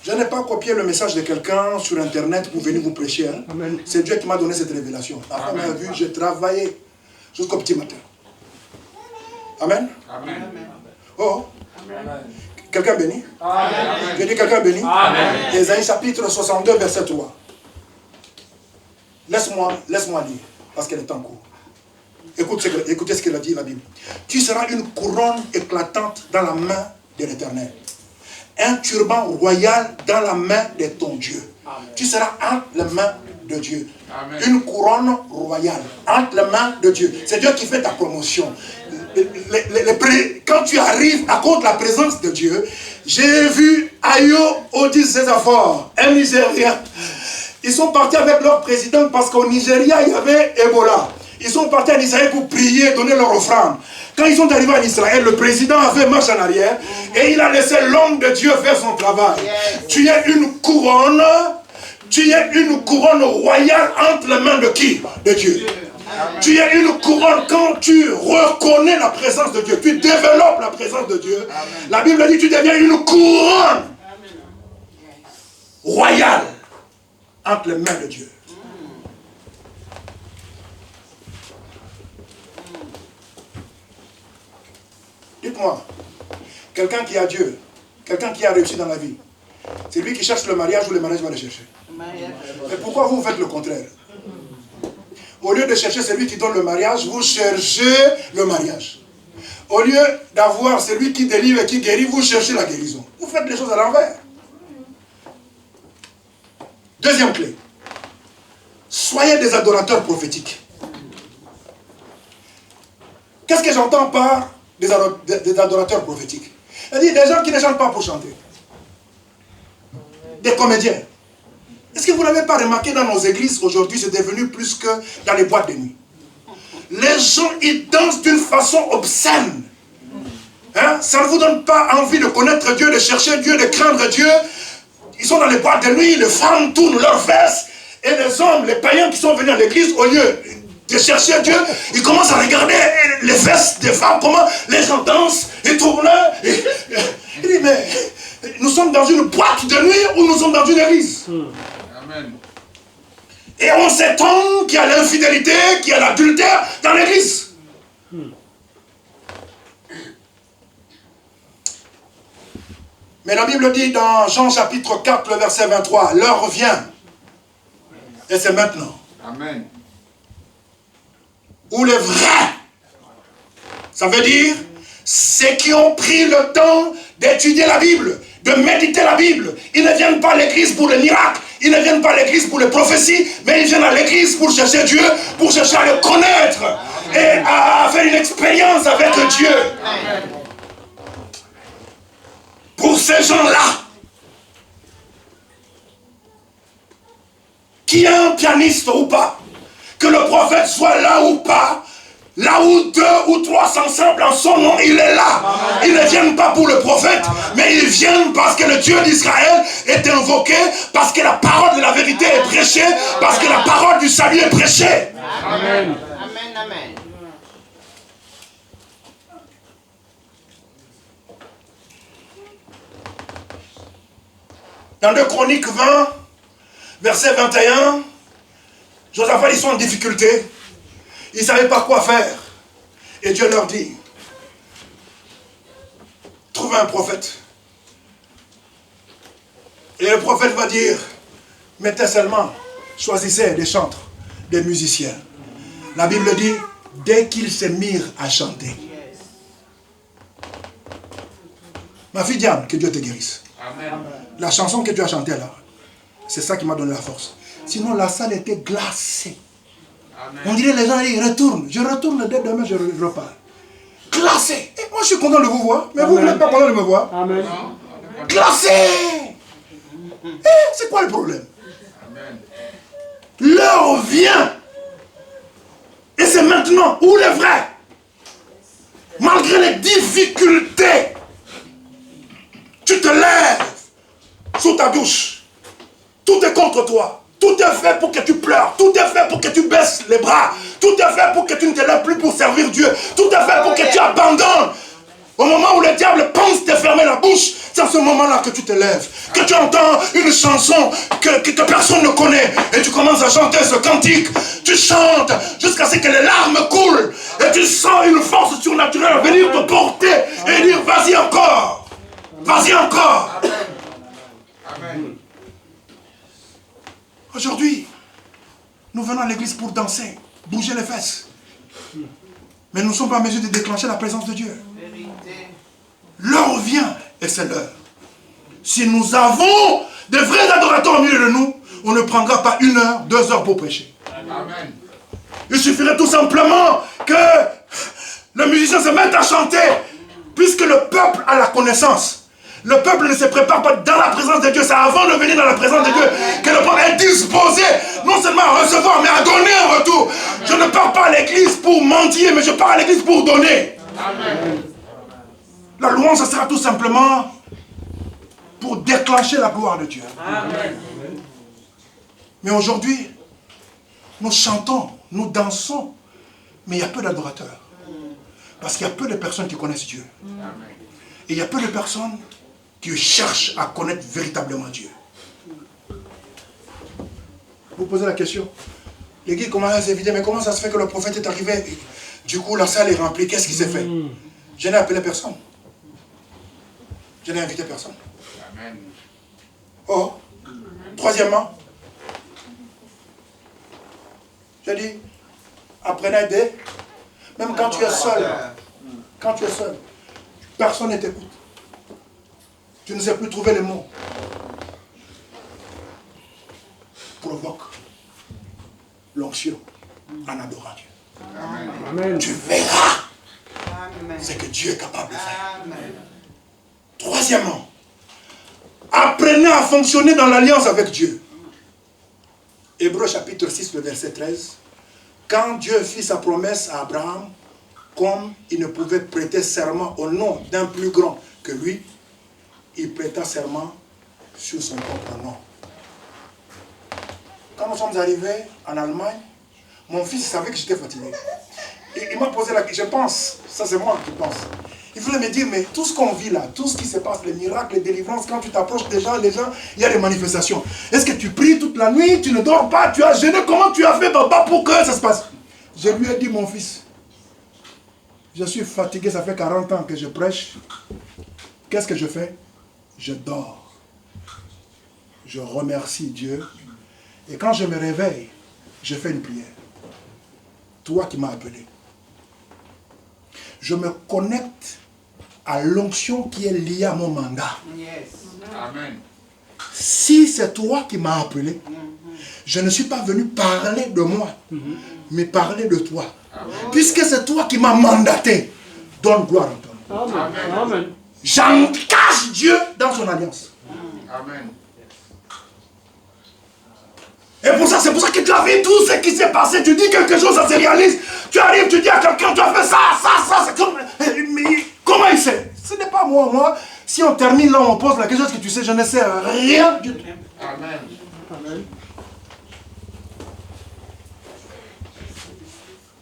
Je n'ai pas copié le message de quelqu'un sur Internet pour venir vous prêcher. Hein. C'est Dieu qui m'a donné cette révélation. Après m'avoir vu, j'ai travaillé jusqu'au petit matin. Amen. Amen. Oh. Quelqu'un béni? Amen. Je dis quelqu'un béni? Amen. Ésaïe chapitre 62, verset 3. Laisse-moi lire, parce qu'elle est en cours. Écoutez ce qu'il a dit la Bible. Tu seras une couronne éclatante dans la main de l'Éternel. Un turban royal dans la main de ton Dieu. Amen. Tu seras entre les mains de Dieu. Amen. Une couronne royale entre les mains de Dieu. C'est Dieu qui fait ta promotion. Quand tu arrives à cause de la présence de Dieu, j'ai vu Ayo Odi Césaphore, un Nigérien. Ils sont partis avec leur président parce qu'au Nigeria, il y avait Ebola. Ils sont partis en Israël pour prier, donner leur offrande. Quand ils sont arrivés en Israël, le président a fait marche en arrière et il a laissé l'homme de Dieu faire son travail. Yes. Tu es une couronne royale entre les mains de qui? De Dieu. Amen. Tu es une couronne quand tu reconnais la présence de Dieu. Tu développes la présence de Dieu. Amen. La Bible dit tu deviens une couronne. Amen. Yes. Une couronne. Une couronne royale entre les mains de Dieu. Tu es une couronne quand tu reconnais la présence de Dieu. Tu développes la présence de Dieu. Amen. La Bible dit tu deviens une couronne. Quand tu reconnais la présence de Dieu. La Bible dit tu deviens une couronne. royale entre les mains de Dieu. Dites-moi, quelqu'un qui a Dieu, quelqu'un qui a réussi dans la vie, c'est lui qui cherche le mariage ou le mariage va le chercher? Mais pourquoi vous faites le contraire? Au lieu de chercher celui qui donne le mariage, vous cherchez le mariage. Au lieu d'avoir celui qui délivre et qui guérit, vous cherchez la guérison. Vous faites les choses à l'envers. Deuxième clé. Soyez des adorateurs prophétiques. Qu'est-ce que j'entends par des adorateurs prophétiques? C'est-à-dire des gens qui ne chantent pas pour chanter. Des comédiens. Est-ce que vous n'avez pas remarqué dans nos églises aujourd'hui, c'est devenu plus que dans les boîtes de nuit? Les gens, ils dansent d'une façon obscène. Hein? Ça ne vous donne pas envie de connaître Dieu, de chercher Dieu, de craindre Dieu. Ils sont dans les boîtes de nuit, les femmes tournent leurs vestes, et les hommes, les païens qui sont venus à l'église, au lieu de chercher Dieu, ils commencent à regarder les vestes des femmes, comment les gens dansent, ils tournent. Il dit, mais nous sommes dans une boîte de nuit ou nous sommes dans une église? Amen. Et on s'étonne qu'il y a l'infidélité, qu'il y a l'adultère dans l'église. Mais la Bible dit dans Jean chapitre 4, le verset 23, l'heure vient, et c'est maintenant, Amen. où les vrais, ça veut dire ceux qui ont pris le temps d'étudier la Bible, de méditer la Bible, ils ne viennent pas à l'église pour les miracles, ils ne viennent pas à l'église pour les prophéties, mais ils viennent à l'église pour chercher Dieu, pour chercher à le connaître et à faire une expérience avec Dieu. Amen. Pour ces gens-là, qu'il y ait un pianiste ou pas, que le prophète soit là ou pas, là où 2 ou 3 s'ensemble en son nom, il est là. Ils ne viennent pas pour le prophète, mais ils viennent parce que le Dieu d'Israël est invoqué, parce que la parole de la vérité est prêchée, parce que la parole du salut est prêchée. Amen. Amen, amen. Dans 2 Chroniques 20, verset 21, Josaphat, ils sont en difficulté. Ils ne savaient pas quoi faire. Et Dieu leur dit, trouvez un prophète. Et le prophète va dire, mettez seulement, choisissez des chantres, des musiciens. La Bible dit, dès qu'ils se mirent à chanter. Ma fille Diane, que Dieu te guérisse. Amen. La chanson que tu as chantée là, c'est ça qui m'a donné la force. Sinon la salle était glacée. Amen. On dirait les gens, ils retournent. Je retourne dès demain, je repars. Glacé. Et moi je suis content de vous voir, mais vous n'êtes pas content de me voir. Amen. Glacé. C'est quoi le problème? Amen. L'heure vient. Et c'est maintenant où les vrais, malgré les difficultés, tu te lèves sous ta douche. Tout est contre toi. Tout est fait pour que tu pleures. Tout est fait pour que tu baisses les bras. Tout est fait pour que tu ne te lèves plus pour servir Dieu. Tout est fait pour que tu abandonnes. Au moment où le diable pense te fermer la bouche, c'est à ce moment-là que tu te lèves. Que tu entends une chanson que personne ne connaît. Et tu commences à chanter ce cantique. Tu chantes jusqu'à ce que les larmes coulent. Et tu sens une force surnaturelle venir te porter et dire vas-y encore. Vas-y encore. Amen. Aujourd'hui, nous venons à l'église pour danser, bouger les fesses. Mais nous ne sommes pas en mesure de déclencher la présence de Dieu. L'heure vient et c'est l'heure. Si nous avons de vrais adorateurs au milieu de nous, on ne prendra pas 1 heure, 2 heures pour prêcher. Amen. Il suffirait tout simplement que le musicien se mette à chanter, puisque le peuple a la connaissance. Le peuple ne se prépare pas dans la présence de Dieu. C'est avant de venir dans la présence de Dieu que le peuple est disposé, non seulement à recevoir, mais à donner en retour. Je ne pars pas à l'église pour mentir, mais je pars à l'église pour donner. Amen. La louange, ce sera tout simplement pour déclencher la gloire de Dieu. Amen. Mais aujourd'hui, nous chantons, nous dansons, mais il y a peu d'adorateurs. Parce qu'il y a peu de personnes qui connaissent Dieu. Amen. Et il y a peu de personnes qui cherchent à connaître véritablement Dieu. vous posez la question. L'église commence à s'éviter, mais comment ça se fait que le prophète est arrivé? Et du coup, la salle est remplie. Qu'est-ce qui s'est fait? Je n'ai appelé personne. Je n'ai invité personne. Amen. Oh, troisièmement, je dis, apprenez à aider. Même quand tu es seul, personne ne t'écoute. Tu ne sais plus trouver les mots. Provoque l'onction en adorant Dieu. Amen. Tu verras ce que Dieu est capable de faire. Troisièmement, apprenez à fonctionner dans l'alliance avec Dieu. Hébreux chapitre 6, le verset 13. Quand Dieu fit sa promesse à Abraham, comme il ne pouvait prêter serment au nom d'un plus grand que lui, il prêta serment sur son propre nom. Quand nous sommes arrivés en Allemagne, mon fils savait que j'étais fatigué. Il m'a posé la question, je pense, ça c'est moi qui pense. Il voulait me dire, mais tout ce qu'on vit là, tout ce qui se passe, les miracles, les délivrances, quand tu t'approches des gens, il y a des manifestations. Est-ce que tu pries toute la nuit, tu ne dors pas, tu as jeûné, comment tu as fait papa pour que ça se passe? Je lui ai dit, mon fils, je suis fatigué, ça fait 40 ans que je prêche. Qu'est-ce que je fais? Je dors. Je remercie Dieu. Et quand je me réveille, je fais une prière. Toi qui m'as appelé. Je me connecte à l'onction qui est liée à mon mandat. Amen. Si c'est toi qui m'as appelé, je ne suis pas venu parler de moi, mais parler de toi. Puisque c'est toi qui m'as mandaté, donne gloire à toi. Amen. Amen. J'engage Dieu dans son alliance. Amen. Et c'est pour ça que tu as vu tout ce qui s'est passé. Tu dis quelque chose, ça se réalise. Tu arrives, tu dis à quelqu'un, tu as fait ça, c'est comme... Mais comment il sait? Ce n'est pas moi. Si on termine là, on pose la question, est-ce que tu sais, je ne sais rien du tout. Amen. Amen.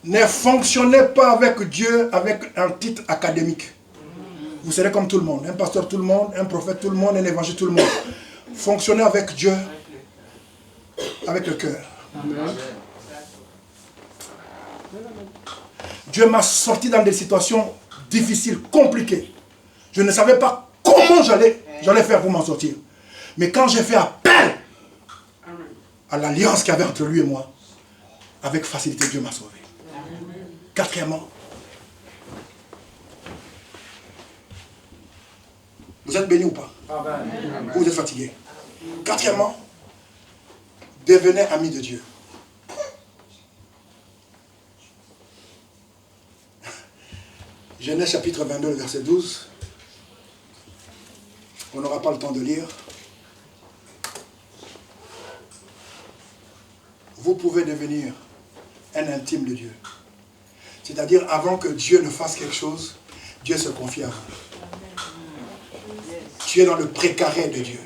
Ne fonctionnez pas avec Dieu avec un titre académique. Vous serez comme tout le monde. Un pasteur, tout le monde. Un prophète, tout le monde. Un évangile, tout le monde. Fonctionnez avec Dieu avec le cœur. Amen. Dieu m'a sorti dans des situations difficiles, compliquées. Je ne savais pas comment j'allais faire pour m'en sortir. Mais quand j'ai fait appel à l'alliance qu'il y avait entre lui et moi, avec facilité, Dieu m'a sauvé. Quatrièmement, vous êtes bénis ou pas? Ou vous êtes fatigué? Quatrièmement, devenez amis de Dieu. Genèse chapitre 22, verset 12. On n'aura pas le temps de lire. Vous pouvez devenir un intime de Dieu. C'est-à-dire, avant que Dieu ne fasse quelque chose, Dieu se confie à vous. Tu es dans le précaré de Dieu.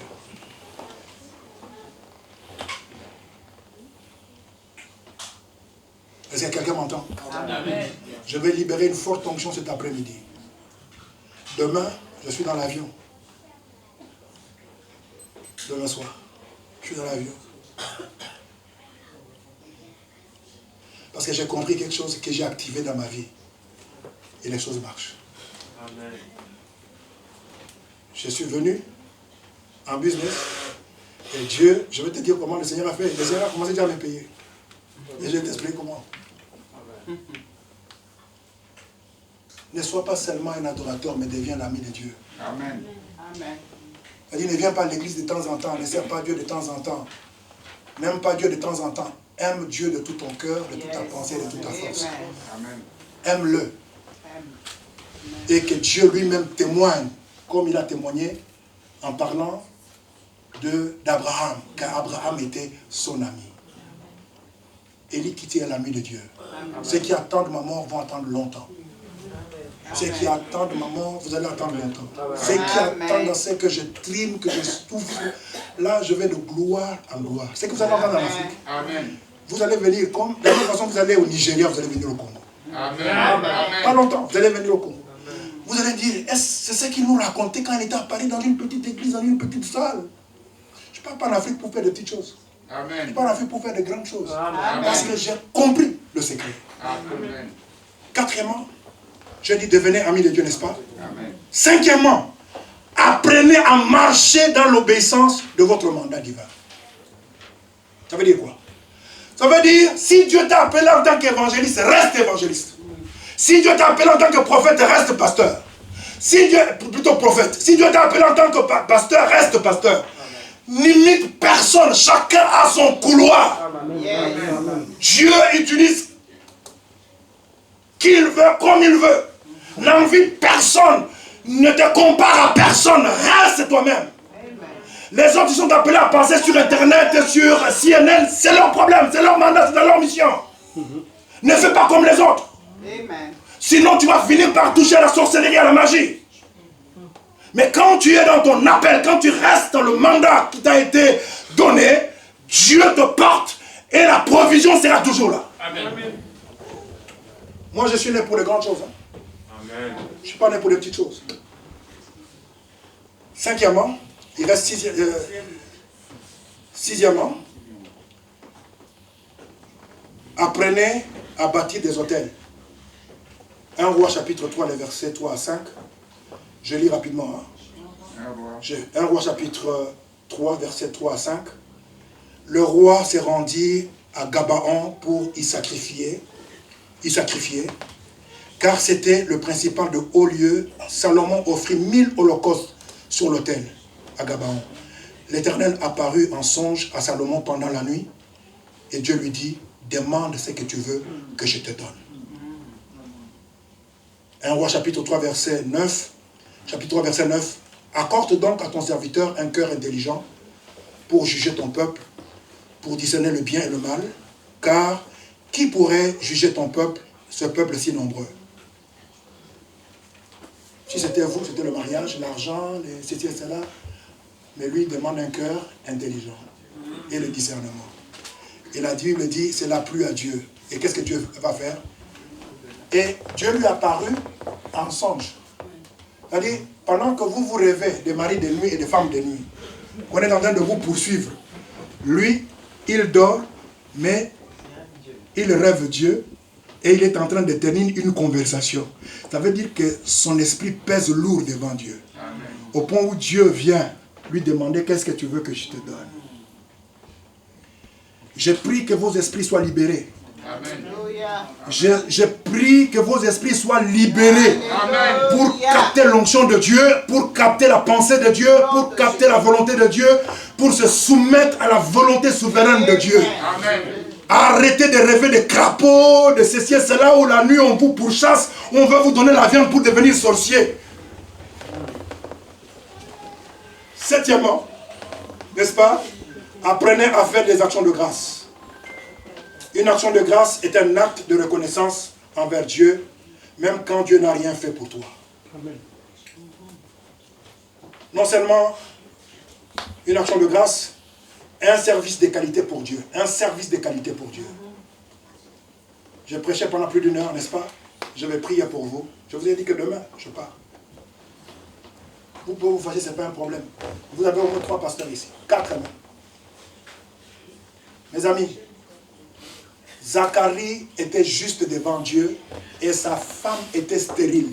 Est-ce que quelqu'un m'entend? Amen. Je vais libérer une forte onction cet après-midi. Demain, je suis dans l'avion. Demain soir, je suis dans l'avion. Parce que j'ai compris quelque chose que j'ai activé dans ma vie. Et les choses marchent. Amen. Je suis venu en business. Et Dieu, je vais te dire comment le Seigneur a fait. Le Seigneur a commencé déjà à me payer. Et je vais t'expliquer comment. Ne sois pas seulement un adorateur, mais deviens l'ami de Dieu. Amen. Amen. C'est-à-dire, ne viens pas à l'église de temps en temps, ne sers pas Dieu de temps en temps. N'aime pas Dieu de temps en temps. Aime Dieu de tout ton cœur, de toute ta pensée, de toute ta force. Amen. Aime-le. Et que Dieu lui-même témoigne, comme il a témoigné, en parlant d'Abraham, car Abraham était son ami. Élie qui est l'ami de Dieu. Ceux qui attendent ma mort vont attendre longtemps. Ceux qui attendent ma mort, vous allez attendre longtemps. Ceux qui attendent à ce que je trime, que je souffre, là je vais de gloire en gloire. C'est que vous allez entendre en Afrique. Amen. Vous allez venir comme, de la même façon que vous allez au Nigeria, vous allez venir au Congo. Amen. Pas longtemps, vous allez venir au Congo. Vous allez dire, c'est ce qu'il nous racontait quand il était à Paris dans une petite église, dans une petite salle. Je ne pars pas en Afrique pour faire de petites choses. Amen. Tu pars en Afrique pour faire de grandes choses. Amen. Parce que j'ai compris le secret. Amen. Quatrièmement, je dis devenez amis de Dieu, n'est-ce pas? Amen. Cinquièmement, apprenez à marcher dans l'obéissance de votre mandat divin. Ça veut dire quoi? Ça veut dire, si Dieu t'a appelé en tant qu'évangéliste, reste évangéliste. Si Dieu t'a appelé en tant que prophète, reste pasteur. Si Dieu, plutôt prophète, si Dieu t'a appelé en tant que pasteur, reste pasteur. N'imite personne, chacun a son couloir. Dieu utilise qui il veut, comme il veut. N'envie personne, ne te compare à personne, reste toi-même. Les autres qui sont appelés à passer sur Internet, sur CNN, c'est leur problème, c'est leur mandat, c'est leur mission. Ne fais pas comme les autres. Sinon tu vas finir par toucher à la sorcellerie, à la magie. Mais quand tu es dans ton appel, quand tu restes dans le mandat qui t'a été donné, Dieu te porte et la provision sera toujours là. Amen. Moi je suis né pour les grandes choses. Amen. Je ne suis pas né pour les petites choses. Cinquièmement, il reste sixièmement, apprenez à bâtir des hôtels. 1 Roi chapitre 3, les versets 3 à 5. Je lis rapidement. 1 Roi chapitre 3, versets 3 à 5. Le roi s'est rendu à Gabaon pour y sacrifier, car c'était le principal de haut lieu. Salomon offrit 1000 holocaustes sur l'autel à Gabaon. L'Éternel apparut en songe à Salomon pendant la nuit, et Dieu lui dit, demande ce que tu veux que je te donne. 1 Roi chapitre 3 verset 9. Chapitre 3 verset 9. Accorde donc à ton serviteur un cœur intelligent pour juger ton peuple, pour discerner le bien et le mal, car qui pourrait juger ton peuple, ce peuple si nombreux? Si c'était vous, c'était le mariage, l'argent, ceci et cela. Mais lui demande un cœur intelligent et le discernement. Et la Bible dit, c'est la pluie à Dieu. Et qu'est-ce que Dieu va faire? Et Dieu lui a apparu en songe. C'est-à-dire, pendant que vous vous rêvez des maris de nuit et des femmes de nuit, qu'on est en train de vous poursuivre, lui, il dort, mais il rêve Dieu et il est en train de tenir une conversation. Ça veut dire que son esprit pèse lourd devant Dieu. Amen. Au point où Dieu vient lui demander qu'est-ce que tu veux que je te donne. Je prie que vos esprits soient libérés. Amen. Je prie que vos esprits soient libérés. Amen. Pour capter l'onction de Dieu, pour capter la pensée de Dieu, pour capter la volonté de Dieu, pour se soumettre à la volonté souveraine de Dieu. Amen. Arrêtez de rêver de crapauds, de ceci et cela, où la nuit on vous pourchasse, on veut vous donner la viande pour devenir sorcier. Septièmement, n'est-ce pas? Apprenez à faire des actions de grâce. Une action de grâce est un acte de reconnaissance envers Dieu, même quand Dieu n'a rien fait pour toi. Amen. Non seulement une action de grâce, un service de qualité pour Dieu. Un service de qualité pour Dieu. Je prêchais pendant plus d'1 heure, n'est-ce pas? Je vais prier pour vous. Je vous ai dit que demain, je pars. Vous pouvez vous fâcher, ce n'est pas un problème. Vous avez au moins 3 pasteurs ici. 4 même. Mes amis, Zacharie était juste devant Dieu et sa femme était stérile.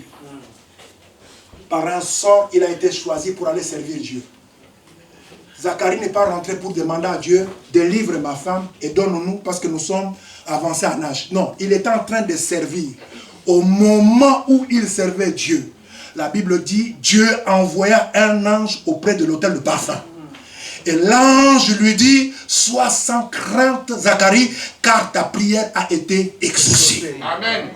Par un sort, il a été choisi pour aller servir Dieu. Zacharie n'est pas rentré pour demander à Dieu, délivre ma femme et donne-nous parce que nous sommes avancés en âge. Non, il était en train de servir. Au moment où il servait Dieu, la Bible dit, Dieu envoya un ange auprès de l'autel de parfum. Et l'ange lui dit, sois sans crainte, Zacharie, car ta prière a été exaucée. Amen.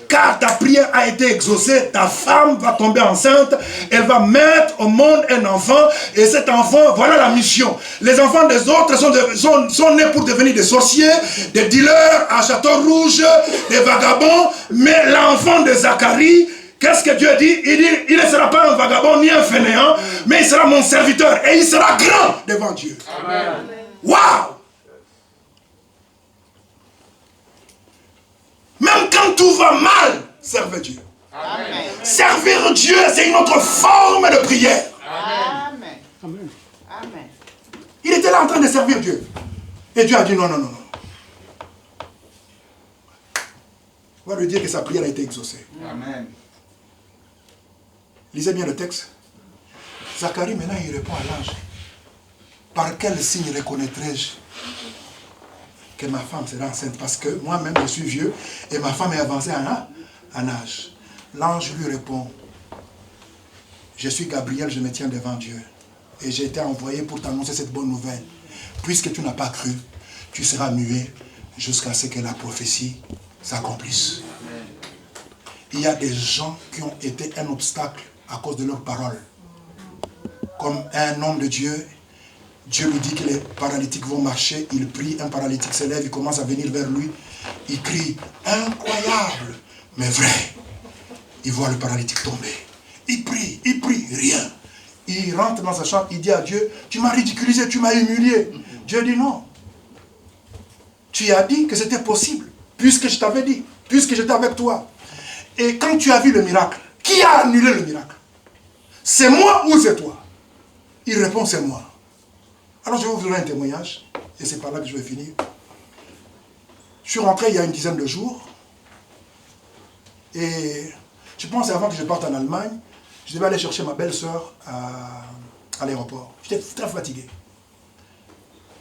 Car ta prière a été exaucée, ta femme va tomber enceinte, elle va mettre au monde un enfant, et cet enfant, voilà la mission. Les enfants des autres sont nés pour devenir des sorciers, des dealers à Château Rouge, des vagabonds, mais l'enfant de Zacharie, qu'est-ce que Dieu dit? Il dit, il ne sera pas un vagabond ni un fainéant, mais il sera mon serviteur et il sera grand devant Dieu. Amen. Waouh! Même quand tout va mal, servez Dieu. Amen. Servir Dieu, c'est une autre forme de prière. Amen. Amen. Il était là en train de servir Dieu. Et Dieu a dit non, non, non, non. On va lui dire que sa prière a été exaucée. Amen. Lisez bien le texte. Zacharie, maintenant, il répond à l'ange. Par quel signe reconnaîtrai-je que ma femme sera enceinte? Parce que moi-même, je suis vieux et ma femme est avancée en âge. L'ange lui répond, je suis Gabriel, je me tiens devant Dieu. Et j'ai été envoyé pour t'annoncer cette bonne nouvelle. Puisque tu n'as pas cru, tu seras muet jusqu'à ce que la prophétie s'accomplisse. Il y a des gens qui ont été un obstacle à cause de leurs paroles. Comme un homme de Dieu, Dieu lui dit que les paralytiques vont marcher, il prie, un paralytique se lève, il commence à venir vers lui, il crie, incroyable, mais vrai. Il voit le paralytique tomber. Il prie, rien. Il rentre dans sa chambre, il dit à Dieu, tu m'as ridiculisé, tu m'as humilié. Dieu dit non. Tu as dit que c'était possible, puisque je t'avais dit, puisque j'étais avec toi. Et quand tu as vu le miracle, qui a annulé le miracle? C'est moi ou c'est toi? Il répond, c'est moi. Alors je vais vous donner un témoignage, et c'est par là que je vais finir. Je suis rentré il y a une dizaine de jours, et je pense avant que je parte en Allemagne, je devais aller chercher ma belle-sœur à l'aéroport. J'étais très fatigué.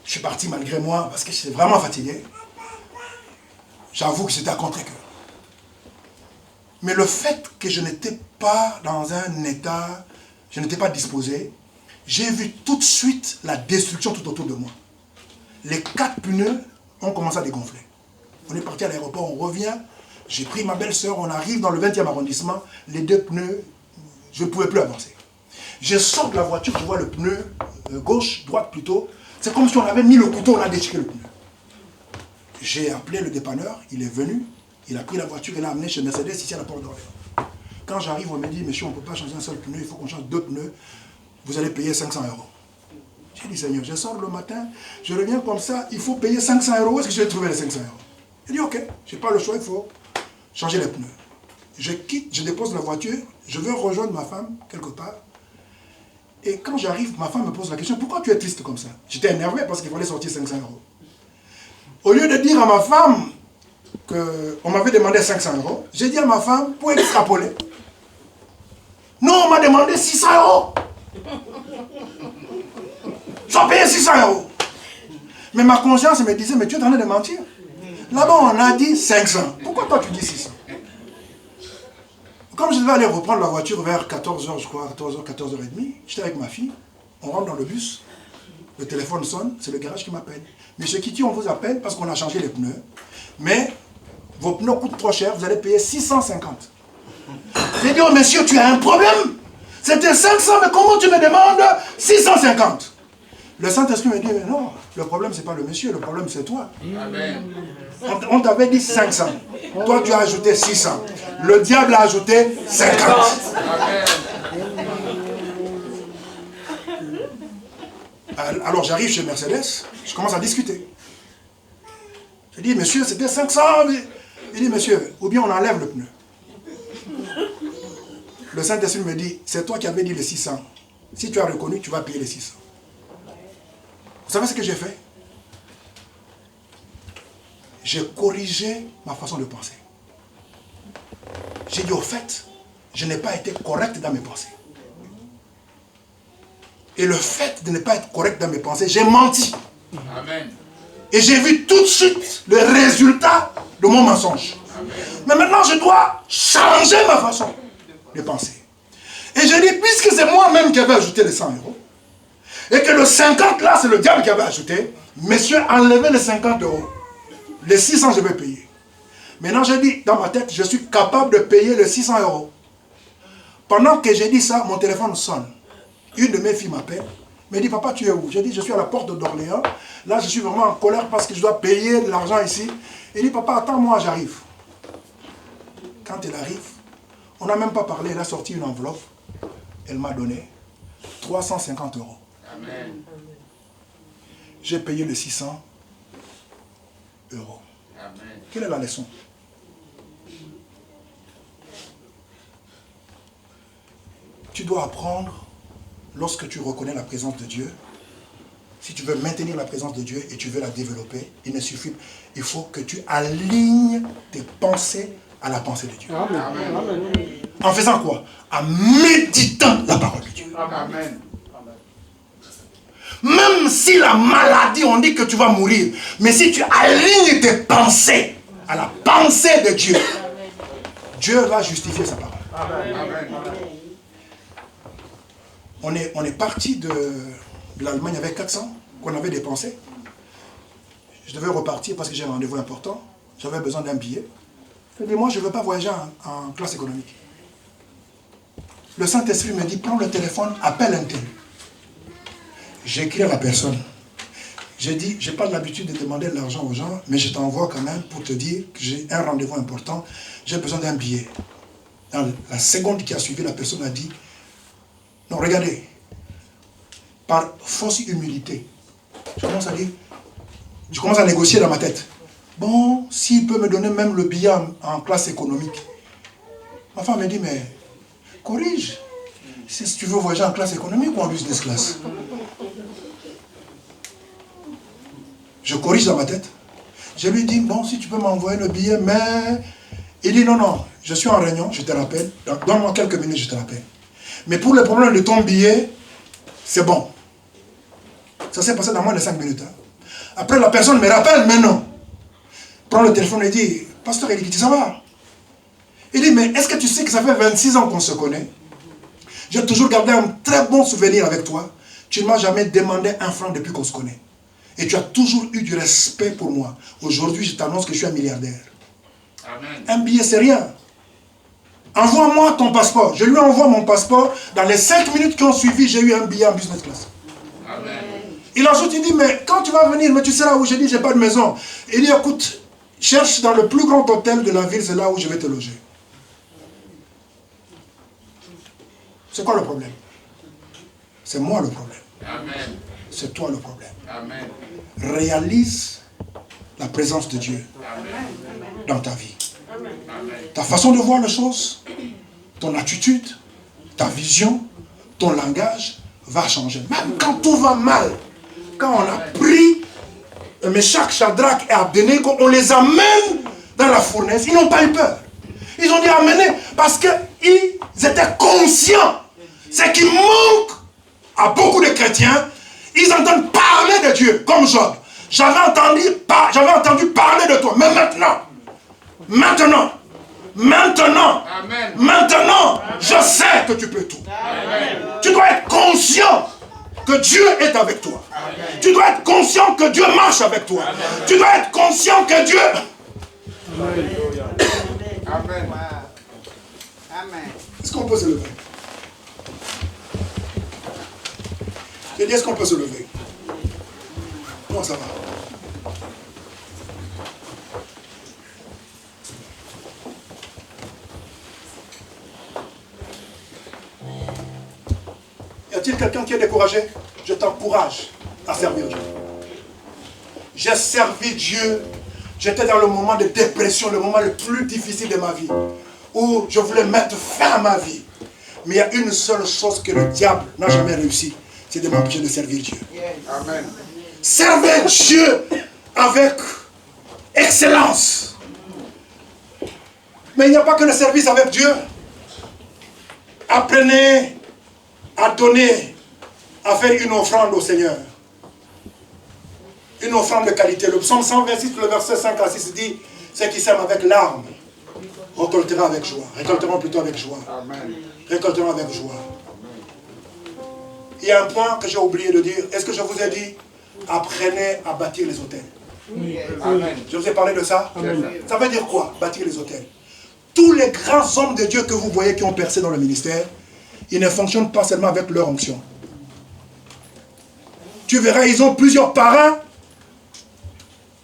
Je suis parti malgré moi, parce que j'étais vraiment fatigué. J'avoue que j'étais à contre-cœur. Mais le fait que je n'étais pas dans un état, je n'étais pas disposé, j'ai vu tout de suite la destruction tout autour de moi. Les 4 pneus ont commencé à dégonfler. On est parti à l'aéroport, on revient, j'ai pris ma belle-sœur, on arrive dans le 20e arrondissement, les 2 pneus, je ne pouvais plus avancer. Je sors de la voiture, je vois le pneu gauche, droite plutôt, c'est comme si on avait mis le couteau, on a déchiré le pneu. J'ai appelé le dépanneur, il est venu, il a pris la voiture, il l'a amené chez Mercedes, ici à la porte d'Orléans. Quand j'arrive, on me dit, monsieur, on ne peut pas changer un seul pneu, il faut qu'on change 2 pneus, vous allez payer 500 €. J'ai dit, Seigneur, je sors le matin, je reviens comme ça, il faut payer 500 €, où est-ce que je vais trouver les 500 €? Il dit, ok, je n'ai pas le choix, il faut changer les pneus. Je quitte, je dépose la voiture, je veux rejoindre ma femme, quelque part. Et quand j'arrive, ma femme me pose la question, pourquoi tu es triste comme ça? J'étais énervé parce qu'il fallait sortir 500 €. Au lieu de dire à ma femme qu'on m'avait demandé 500 €, j'ai dit à ma femme, pour extrapoler. Non, on m'a demandé 600 €. J'ai payé 600 €. Mais ma conscience me disait, mais tu es en train de mentir. Là-bas, on a dit 500. Pourquoi toi tu dis 600? Comme je devais aller reprendre la voiture vers 14 h, je crois, 14 h, 14 h30, j'étais avec ma fille, on rentre dans le bus, le téléphone sonne, c'est le garage qui m'appelle. Monsieur Kitty, on vous appelle parce qu'on a changé les pneus, mais vos pneus coûtent trop cher, vous allez payer 650. J'ai dit, oh monsieur, tu as un problème? C'était 500, mais comment tu me demandes 650? Le Saint-Esprit me dit, mais non, le problème c'est pas le monsieur, le problème c'est toi. Amen. On t'avait dit 500. Toi, tu as ajouté 600. Le diable a ajouté 50. Alors, j'arrive chez Mercedes, je commence à discuter. Je dis, monsieur, c'était 500. Il dit, monsieur, ou bien on enlève le pneu. Le Saint-Esprit me dit, c'est toi qui avais dit les 600. Si tu as reconnu, tu vas payer les 600. Vous savez ce que j'ai fait? J'ai corrigé ma façon de penser. J'ai dit, au fait, je n'ai pas été correct dans mes pensées. Et le fait de ne pas être correct dans mes pensées, j'ai menti. Amen. Et j'ai vu tout de suite le résultat de mon mensonge. Amen. Mais maintenant, je dois changer ma façon de penser. Et j'ai dit, puisque c'est moi-même qui avais ajouté les 100 €, et que le 50 là, c'est le diable qui avait ajouté, messieurs, enlevez les 50 €. Les 600, je vais payer. Maintenant, j'ai dit, dans ma tête, je suis capable de payer les 600 €. Pendant que j'ai dit ça, mon téléphone sonne. Une de mes filles m'appelle, me dit, papa, tu es où? J'ai dit, je suis à la porte d'Orléans. Là, je suis vraiment en colère parce que je dois payer de l'argent ici. Il dit, papa, attends-moi, j'arrive. Quand elle arrive, on n'a même pas parlé, elle a sorti une enveloppe. Elle m'a donné 350 €. Amen. J'ai payé les 600 €. Amen. Quelle est la leçon? Tu dois apprendre, lorsque tu reconnais la présence de Dieu, Si tu veux maintenir la présence de Dieu et tu veux la développer, il faut que tu alignes tes pensées à la pensée de Dieu. Amen. Amen. En faisant quoi? En méditant la parole de Dieu. Amen. Même si la maladie, on dit que tu vas mourir, mais si tu alignes tes pensées à la pensée de Dieu, Dieu va justifier sa parole. Amen. On est parti de l'Allemagne avec 400 qu'on avait dépensé. Je devais repartir parce que j'ai un rendez-vous important. J'avais besoin d'un billet. Je dis, moi, je ne veux pas voyager en classe économique. Le Saint-Esprit me dit, prends le téléphone, appelle un tel. J'écris à la personne. J'ai dit, je n'ai pas l'habitude de demander de l'argent aux gens, mais je t'envoie quand même pour te dire que j'ai un rendez-vous important, j'ai besoin d'un billet. Dans la seconde qui a suivi, la personne a dit, non, regardez, par fausse humilité, je commence à négocier dans ma tête. Bon, s'il peut me donner même le billet en classe économique. Ma femme me dit, mais corrige. Si tu veux voyager en classe économique ou en business class. Je corrige dans ma tête. Je lui dis, bon, si tu peux m'envoyer le billet, mais... Il dit, non, non, je suis en réunion, je te rappelle. Donne-moi quelques minutes, je te rappelle. Mais pour le problème de ton billet, c'est bon. Ça s'est passé dans moins de 5 minutes. Hein. Après, la personne me rappelle, mais non. Prends le téléphone et dit, pasteur, il dit, ça va? Il dit, mais est-ce que tu sais que ça fait 26 ans qu'on se connaît? J'ai toujours gardé un très bon souvenir avec toi. Tu ne m'as jamais demandé un franc depuis qu'on se connaît. Et tu as toujours eu du respect pour moi. Aujourd'hui, je t'annonce que je suis un milliardaire. Amen. Un billet, c'est rien. Envoie-moi ton passeport. Je lui envoie mon passeport. Dans les 5 minutes qui ont suivi, j'ai eu un billet en business class. Amen. Il ajoute, il dit, mais quand tu vas venir, mais tu sais là où j'ai dit, j'ai pas de maison. Il dit, écoute, cherche dans le plus grand hôtel de la ville, c'est là où je vais te loger. C'est quoi le problème? C'est moi le problème. Amen. C'est toi le problème. Amen. Réalise la présence de Dieu dans ta vie. Amen. Ta façon de voir les choses, ton attitude, ta vision, ton langage va changer. Même quand tout va mal, quand on a pris Meshach, Shadrach et Abednego, on les amène dans la fournaise, ils n'ont pas eu peur. Ils ont dit amener parce qu'ils étaient conscients. Ce qui manque à beaucoup de chrétiens, ils entendent parler de Dieu, comme Job. J'avais entendu parler de toi, mais maintenant, je sais que tu peux tout. Amen. Tu dois être conscient que Dieu est avec toi. Amen. Tu dois être conscient que Dieu marche avec toi. Amen. Tu dois être conscient que Dieu... Amen. Amen. Est-ce qu'on peut se lever? J'ai dit, est-ce qu'on peut se lever? Non, ça va. Y a-t-il quelqu'un qui est découragé? Je t'encourage à servir Dieu. J'ai servi Dieu. J'étais dans le moment de dépression, le moment le plus difficile de ma vie, où je voulais mettre fin à ma vie. Mais il y a une seule chose que le diable n'a jamais réussi, c'est de m'empêcher de servir Dieu. Amen. Servez Dieu avec excellence. Mais il n'y a pas que le service avec Dieu. Apprenez à donner, à faire une offrande au Seigneur. Une offrande de qualité. Le psaume 126, le verset 5 à 6 dit, ceux qui sèment avec larmes récolteront avec joie. Récolteront plutôt avec joie. Amen. Récolteront avec joie. Il y a un point que j'ai oublié de dire. Est-ce que je vous ai dit, apprenez à bâtir les hôtels? Oui. Amen. Je vous ai parlé de ça? Amen. Ça veut dire quoi, bâtir les hôtels? Tous les grands hommes de Dieu que vous voyez qui ont percé dans le ministère, ils ne fonctionnent pas seulement avec leur onction. Tu verras, ils ont plusieurs parrains.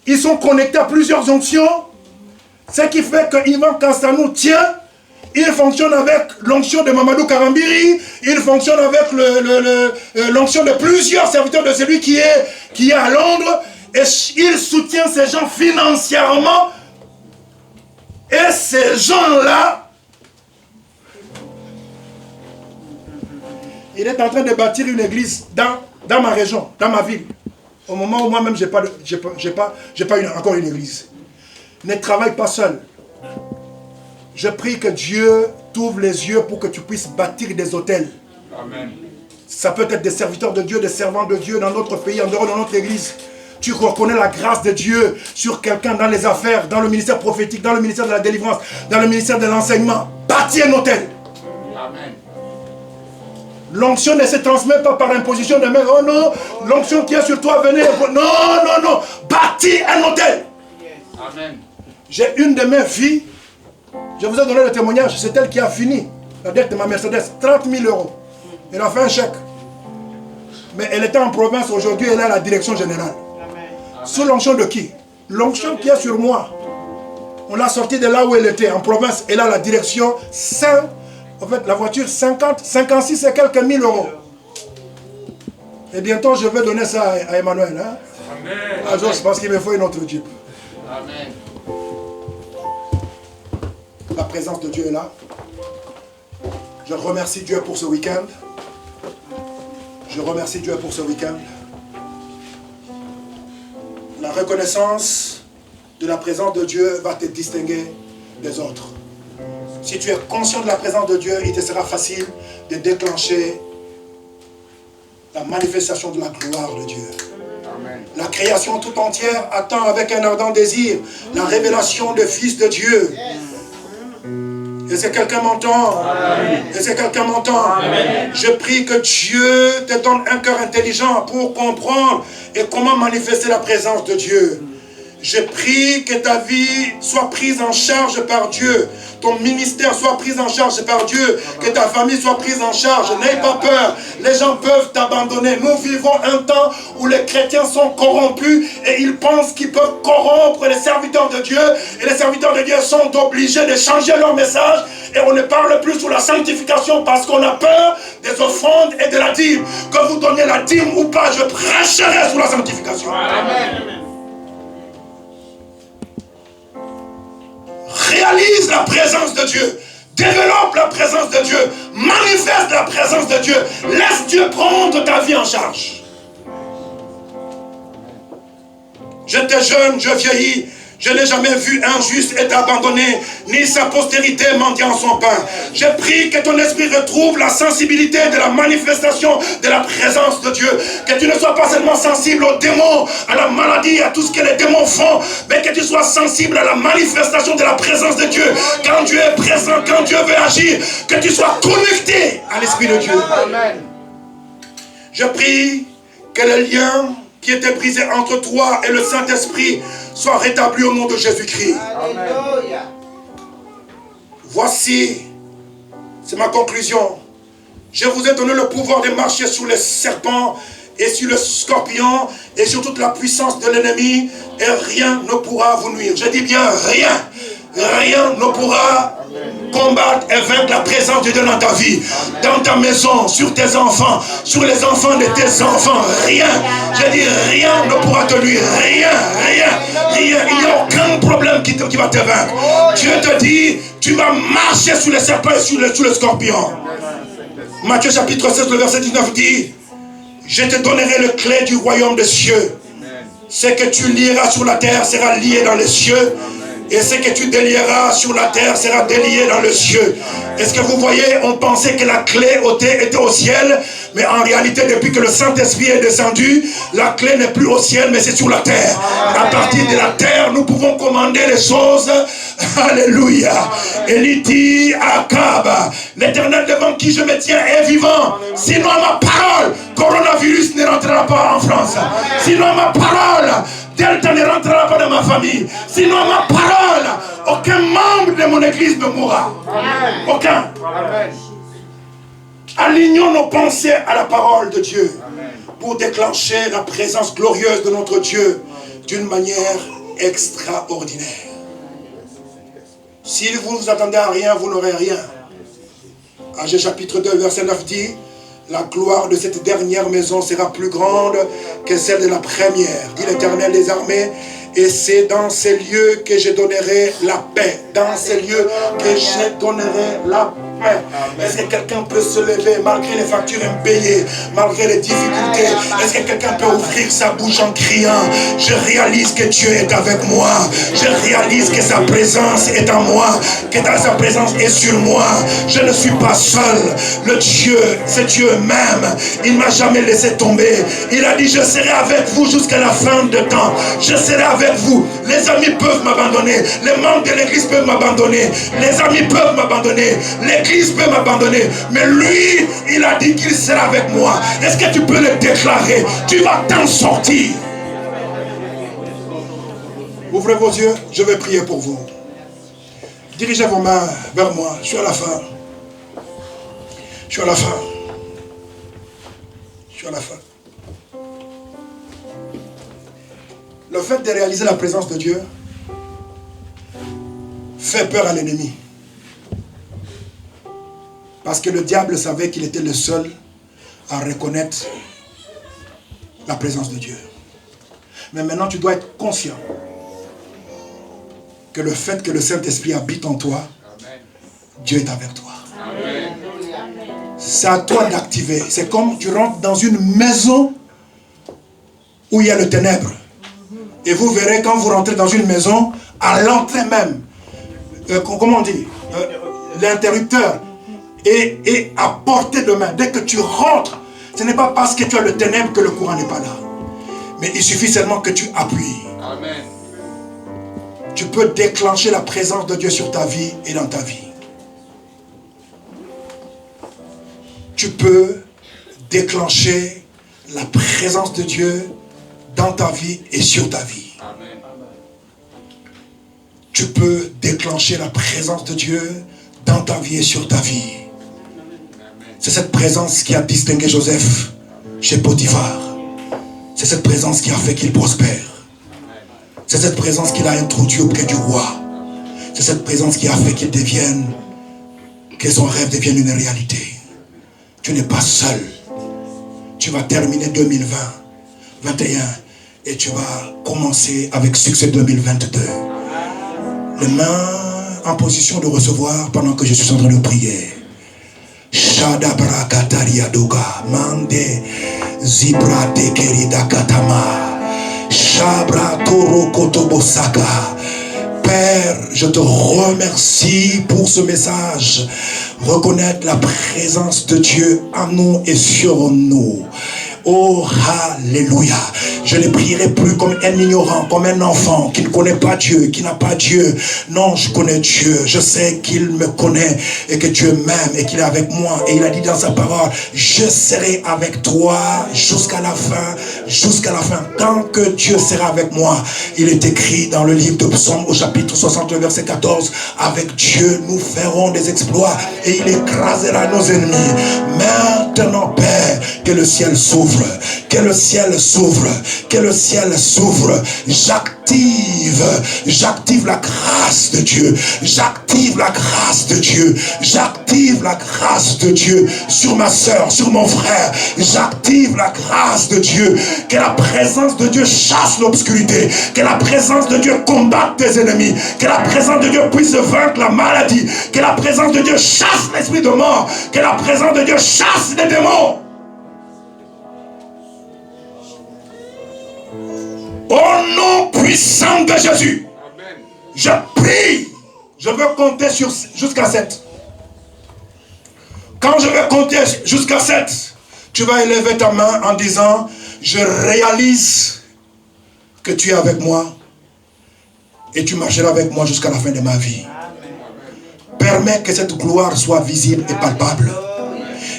Ils sont connectés à plusieurs onctions. Ce qui fait que Ivan Kastanou tient. Il fonctionne avec l'onction de Mamadou Karambiri. Il fonctionne avec l'onction de plusieurs serviteurs de celui qui est à Londres. Et il soutient ces gens financièrement. Et ces gens-là, il est en train de bâtir une église dans ma région, dans ma ville. Au moment où moi-même, j'ai pas encore une église. Ne travaille pas seul. Je prie que Dieu t'ouvre les yeux pour que tu puisses bâtir des hôtels. Amen. Ça peut être des serviteurs de Dieu, des servants de Dieu dans notre pays, en dehors de notre église. Tu reconnais la grâce de Dieu sur quelqu'un dans les affaires, dans le ministère prophétique, dans le ministère de la délivrance, dans le ministère de l'enseignement. Bâtis un hôtel. Amen. L'onction ne se transmet pas par imposition de main. Oh non, l'onction qui est sur toi, venez. Non, non, non. Bâtis un hôtel. Amen. J'ai une de mes filles, je vous ai donné le témoignage, c'est elle qui a fini la dette de ma Mercedes, 30 000 €. Elle a fait un chèque. Mais elle était en province aujourd'hui, elle est à la direction générale. Amen. Sous l'onction de qui? L'onction qui est sur moi. On l'a sortie de là où elle était, en province. Elle a la direction 5. En fait, la voiture 50, 56 et quelques mille €. Et bientôt, je vais donner ça à Emmanuel. Hein? Amen. À Josh, parce qu'il me faut une autre Jeep. Amen. La présence de Dieu est là. Je remercie Dieu pour ce week-end. Je remercie Dieu pour ce week-end. La reconnaissance de la présence de Dieu va te distinguer des autres. Si tu es conscient de la présence de Dieu, il te sera facile de déclencher la manifestation de la gloire de Dieu. Amen. La création tout entière attend avec un ardent désir la révélation du Fils de Dieu. Est-ce que quelqu'un m'entend? Est-ce que quelqu'un m'entend? Je prie que Dieu te donne un cœur intelligent pour comprendre et comment manifester la présence de Dieu. Je prie que ta vie soit prise en charge par Dieu. Ton ministère soit pris en charge par Dieu. Que ta famille soit prise en charge. N'aie pas peur. Les gens peuvent t'abandonner. Nous vivons un temps où les chrétiens sont corrompus et ils pensent qu'ils peuvent corrompre les serviteurs de Dieu. Et les serviteurs de Dieu sont obligés de changer leur message. Et on ne parle plus sur la sanctification parce qu'on a peur des offrandes et de la dîme. Que vous donniez la dîme ou pas, je prêcherai sur la sanctification. Amen. Réalise la présence de Dieu. Développe la présence de Dieu. Manifeste la présence de Dieu. Laisse Dieu prendre ta vie en charge. J'étais jeune, je vieillis. Je n'ai jamais vu un juste être abandonné, ni sa postérité mendiant son pain. Je prie que ton esprit retrouve la sensibilité de la manifestation de la présence de Dieu. Que tu ne sois pas seulement sensible aux démons, à la maladie, à tout ce que les démons font, mais que tu sois sensible à la manifestation de la présence de Dieu. Quand Dieu est présent, quand Dieu veut agir, que tu sois connecté à l'Esprit de Dieu. Amen. Je prie que le lien qui était brisé entre toi et le Saint-Esprit soit rétabli au nom de Jésus-Christ. Alléluia. Voici, c'est ma conclusion. Je vous ai donné le pouvoir de marcher sur les serpents et sur le scorpion et sur toute la puissance de l'ennemi et rien ne pourra vous nuire. Je dis bien rien. Rien ne pourra combattre et vaincre la présence de Dieu dans ta vie, dans ta maison, sur tes enfants, sur les enfants de tes enfants. Rien, je dis rien ne pourra te nuire. Rien, rien, rien. Il n'y a aucun problème qui va te vaincre. Dieu te dit, tu vas marcher sur les serpents et sur le scorpion. Matthieu chapitre 16, le verset 19 dit, je te donnerai le clé du royaume des cieux. Ce que tu lieras sur la terre sera lié dans les cieux. Et ce que tu délieras sur la terre sera délié dans le ciel. Est-ce que vous voyez, on pensait que la clé était au ciel, mais en réalité, depuis que le Saint-Esprit est descendu, la clé n'est plus au ciel, mais c'est sur la terre. À partir de la terre, nous pouvons commander les choses. Alléluia. Élie dit à Akab, l'Éternel devant qui je me tiens est vivant. Sinon ma parole, coronavirus ne rentrera pas en France. Sinon ma parole, Delta ne rentrera pas dans ma famille. Sinon ma parole, aucun membre de mon église ne mourra. Aucun. Amen. Alignons nos pensées à la parole de Dieu. Amen. Pour déclencher la présence glorieuse de notre Dieu d'une manière extraordinaire. Si vous ne vous attendez à rien, vous n'aurez rien. Agé chapitre 2, verset 9 dit, la gloire de cette dernière maison sera plus grande que celle de la première, dit l'Éternel des armées. Et c'est dans ces lieux que je donnerai la paix. Dans ces lieux que je donnerai la Est-ce que quelqu'un peut se lever malgré les factures impayées, malgré les difficultés? Est-ce que quelqu'un peut ouvrir sa bouche en criant: je réalise que Dieu est avec moi, je réalise que sa présence est en moi, que sa présence est sur moi, je ne suis pas seul. Le Dieu, c'est Dieu même, il ne m'a jamais laissé tomber. Il a dit: je serai avec vous jusqu'à la fin de temps, je serai avec vous. Les amis peuvent m'abandonner, les membres de l'église peuvent m'abandonner, les amis peuvent m'abandonner, l'église peut m'abandonner, mais lui, il a dit qu'il sera avec moi. Est-ce que tu peux le déclarer? Tu vas t'en sortir. Ouvrez vos yeux, je vais prier pour vous. Dirigez vos mains vers moi. Je suis à la fin. Je suis à la fin. Je suis à la fin. Le fait de réaliser la présence de Dieu fait peur à l'ennemi. Parce que le diable savait qu'il était le seul à reconnaître la présence de Dieu. Mais maintenant, tu dois être conscient que le fait que le Saint-Esprit habite en toi, Dieu est avec toi. C'est à toi d'activer. C'est comme tu rentres dans une maison où il y a le ténèbre. Et vous verrez quand vous rentrez dans une maison, à l'entrée même, comment on dit, l'interrupteur est à portée de main. Dès que tu rentres, ce n'est pas parce que tu as le ténèbre que le courant n'est pas là. Mais il suffit seulement que tu appuies. Amen. Tu peux déclencher la présence de Dieu sur ta vie et dans ta vie. Tu peux déclencher la présence de Dieu dans ta vie et sur ta vie. Amen. Tu peux déclencher la présence de Dieu dans ta vie et sur ta vie. C'est cette présence qui a distingué Joseph chez Potiphar. C'est cette présence qui a fait qu'il prospère. C'est cette présence qui l'a introduit auprès du roi. C'est cette présence qui a fait que son rêve devienne une réalité. Tu n'es pas seul. Tu vas terminer 2020, 2021 et tu vas commencer avec succès 2022. Les mains en position de recevoir pendant que je suis en train de prier. Shadabra Kataria Doga Mande Zibra Tekerida Katama Shabra Toro Kotobosaka. Père, je te remercie pour ce message. Reconnaître la présence de Dieu en nous et sur nous. Oh, alléluia. Je ne prierai plus comme un ignorant, comme un enfant qui ne connaît pas Dieu, qui n'a pas Dieu. Non, je connais Dieu. Je sais qu'il me connaît et que Dieu m'aime et qu'il est avec moi. Et il a dit dans sa parole: je serai avec toi jusqu'à la fin, jusqu'à la fin. Tant que Dieu sera avec moi, il est écrit dans le livre de Psaume au chapitre 60, verset 14, avec Dieu nous ferons des exploits et il écrasera nos ennemis. Maintenant, Père, que le ciel s'ouvre. Que le ciel s'ouvre, que le ciel s'ouvre. J'active la grâce de Dieu. J'active la grâce de Dieu. J'active la grâce de Dieu sur ma soeur, sur mon frère. J'active la grâce de Dieu. Que la présence de Dieu chasse l'obscurité. Que la présence de Dieu combatte tes ennemis. Que la présence de Dieu puisse vaincre la maladie. Que la présence de Dieu chasse l'esprit de mort. Que la présence de Dieu chasse les démons. Au nom puissant de Jésus, Amen. je prie. Je veux compter jusqu'à 7. Quand je vais compter jusqu'à 7, tu vas élever ta main en disant: je réalise que tu es avec moi et tu marcheras avec moi jusqu'à la fin de ma vie. Permets que cette gloire soit visible et palpable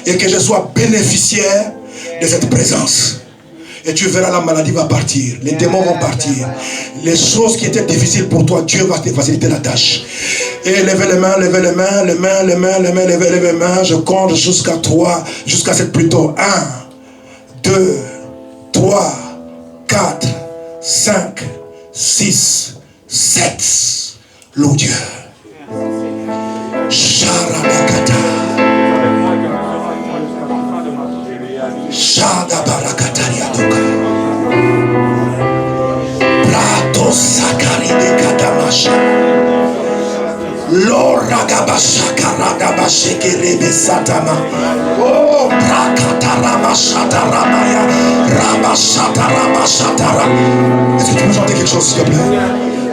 et que je sois bénéficiaire de cette présence. Et tu verras, la maladie va partir, les démons vont partir, les choses qui étaient difficiles pour toi, Dieu va te faciliter la tâche. Et levez les mains, levez les mains, les mains, levez les mains. Je compte jusqu'à 3, jusqu'à 7 plutôt. 1, 2, 3, 4, 5, 6, 7. Loue Dieu. Sharadakata. Shadabarakatariadoka. Prato sakari de katamasha. Lord Oh, est-ce que tu peux chanter quelque chose, s'il te plaît?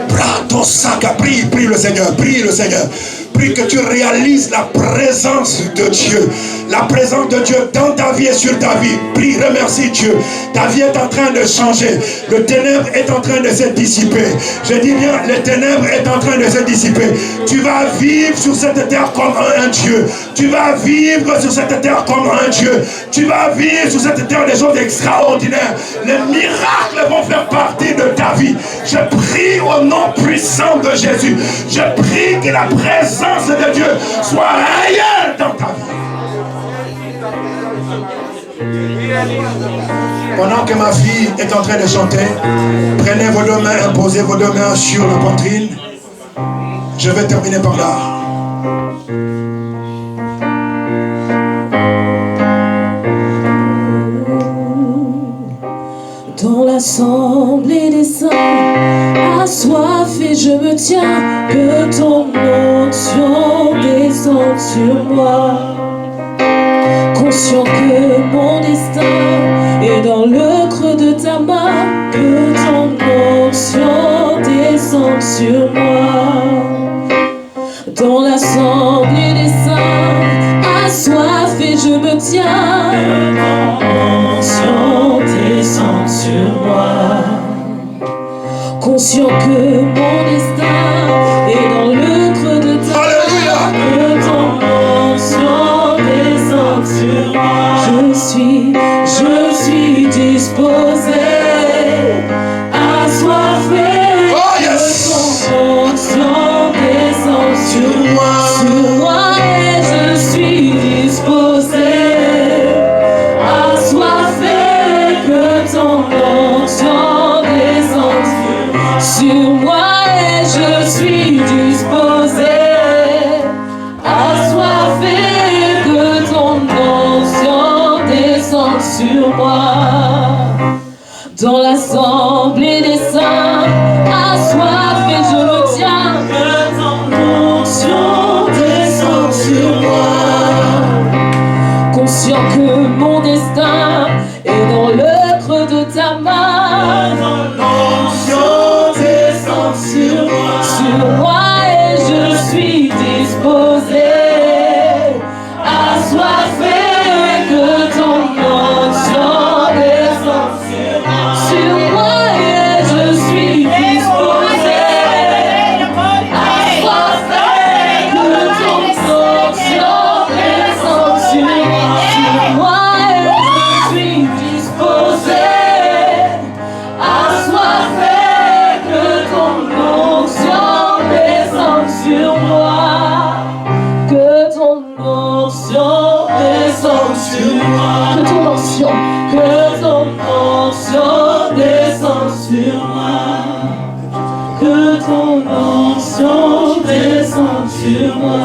Prato Saka, prie le Seigneur, prie le Seigneur. Prie que tu réalises la présence de Dieu. La présence de Dieu dans ta vie et sur ta vie. Prie, remercie Dieu. Ta vie est en train de changer. Le ténèbre est en train de se dissiper. Je dis bien, le ténèbre est en train de se dissiper. Tu vas vivre sur cette terre comme un Dieu. Tu vas vivre sur cette terre comme un Dieu. Tu vas vivre sur cette terre des choses extraordinaires. Les miracles vont faire partie de ta vie. Je prie au nom puissant de Jésus. Je prie que la présence de Dieu soit réelle dans ta vie. Pendant que ma fille est en train de chanter, prenez vos deux mains, imposez vos deux mains sur la poitrine. Je vais terminer par là. Dans l'assemblée des saints, assoiffé je me tiens, que ton onction descende sur moi. Conscient que mon destin est dans le creux de ta main, que ton onction descende sur moi. Dans l'assemblée des saints, assoiffé je me tiens, que ton onction descende sur moi. Conscient que mon destin est dans le creux de ta main, que ton onction descende sur moi. Je suis disposé, assoiffé, que ton onction descende sur moi, et je suis disposé, assoiffé, que ton onction descende sur moi, et je suis disposé, assoiffé, que ton onction descende sur moi. Dans l'assemblée des saints, assoiffé je me tiens, que ton onction descende sur moi. Conscient que mon destin est dans le creux de ta main, ton onction descend sur moi, et je suis disposé, assoiffé, que ton onction descend sur moi, et je suis disposé, assoiffé, que ton onction descend sur moi, et je suis disposé, assoiffé, que ton onction descende sur moi, que ton onction descende sur moi, que ton onction descende sur moi, que ton onction descende sur moi.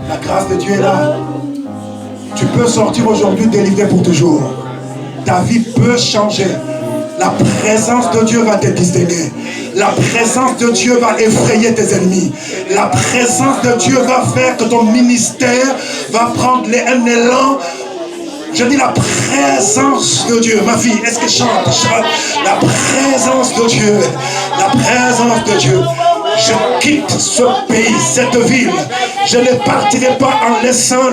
La grâce de Dieu est là. Tu peux sortir aujourd'hui délivré pour toujours. Ta vie peut changer. La présence de Dieu va te distinguer. La présence de Dieu va effrayer tes ennemis. La présence de Dieu va faire que ton ministère va prendre un élan. Je dis la présence de Dieu. Ma fille, est-ce que chante? La présence de Dieu. La présence de Dieu. Je quitte ce pays, cette ville. Je ne partirai pas sans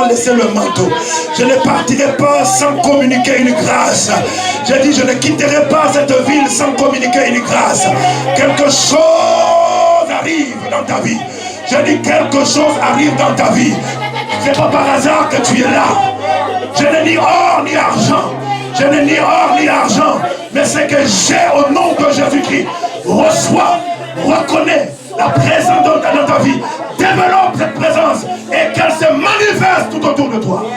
laisser le manteau. Je ne partirai pas sans communiquer une grâce. Je dis, je ne quitterai pas cette ville sans communiquer une grâce. Quelque chose arrive dans ta vie. Je dis, quelque chose arrive dans ta vie. C'est pas par hasard que tu es là. Je n'ai ni or ni argent. Je n'ai ni or ni argent. Mais ce que j'ai au nom de Jésus-Christ, reçois. Reconnais la présence dans ta vie. Développe cette présence et qu'elle se manifeste tout autour de toi.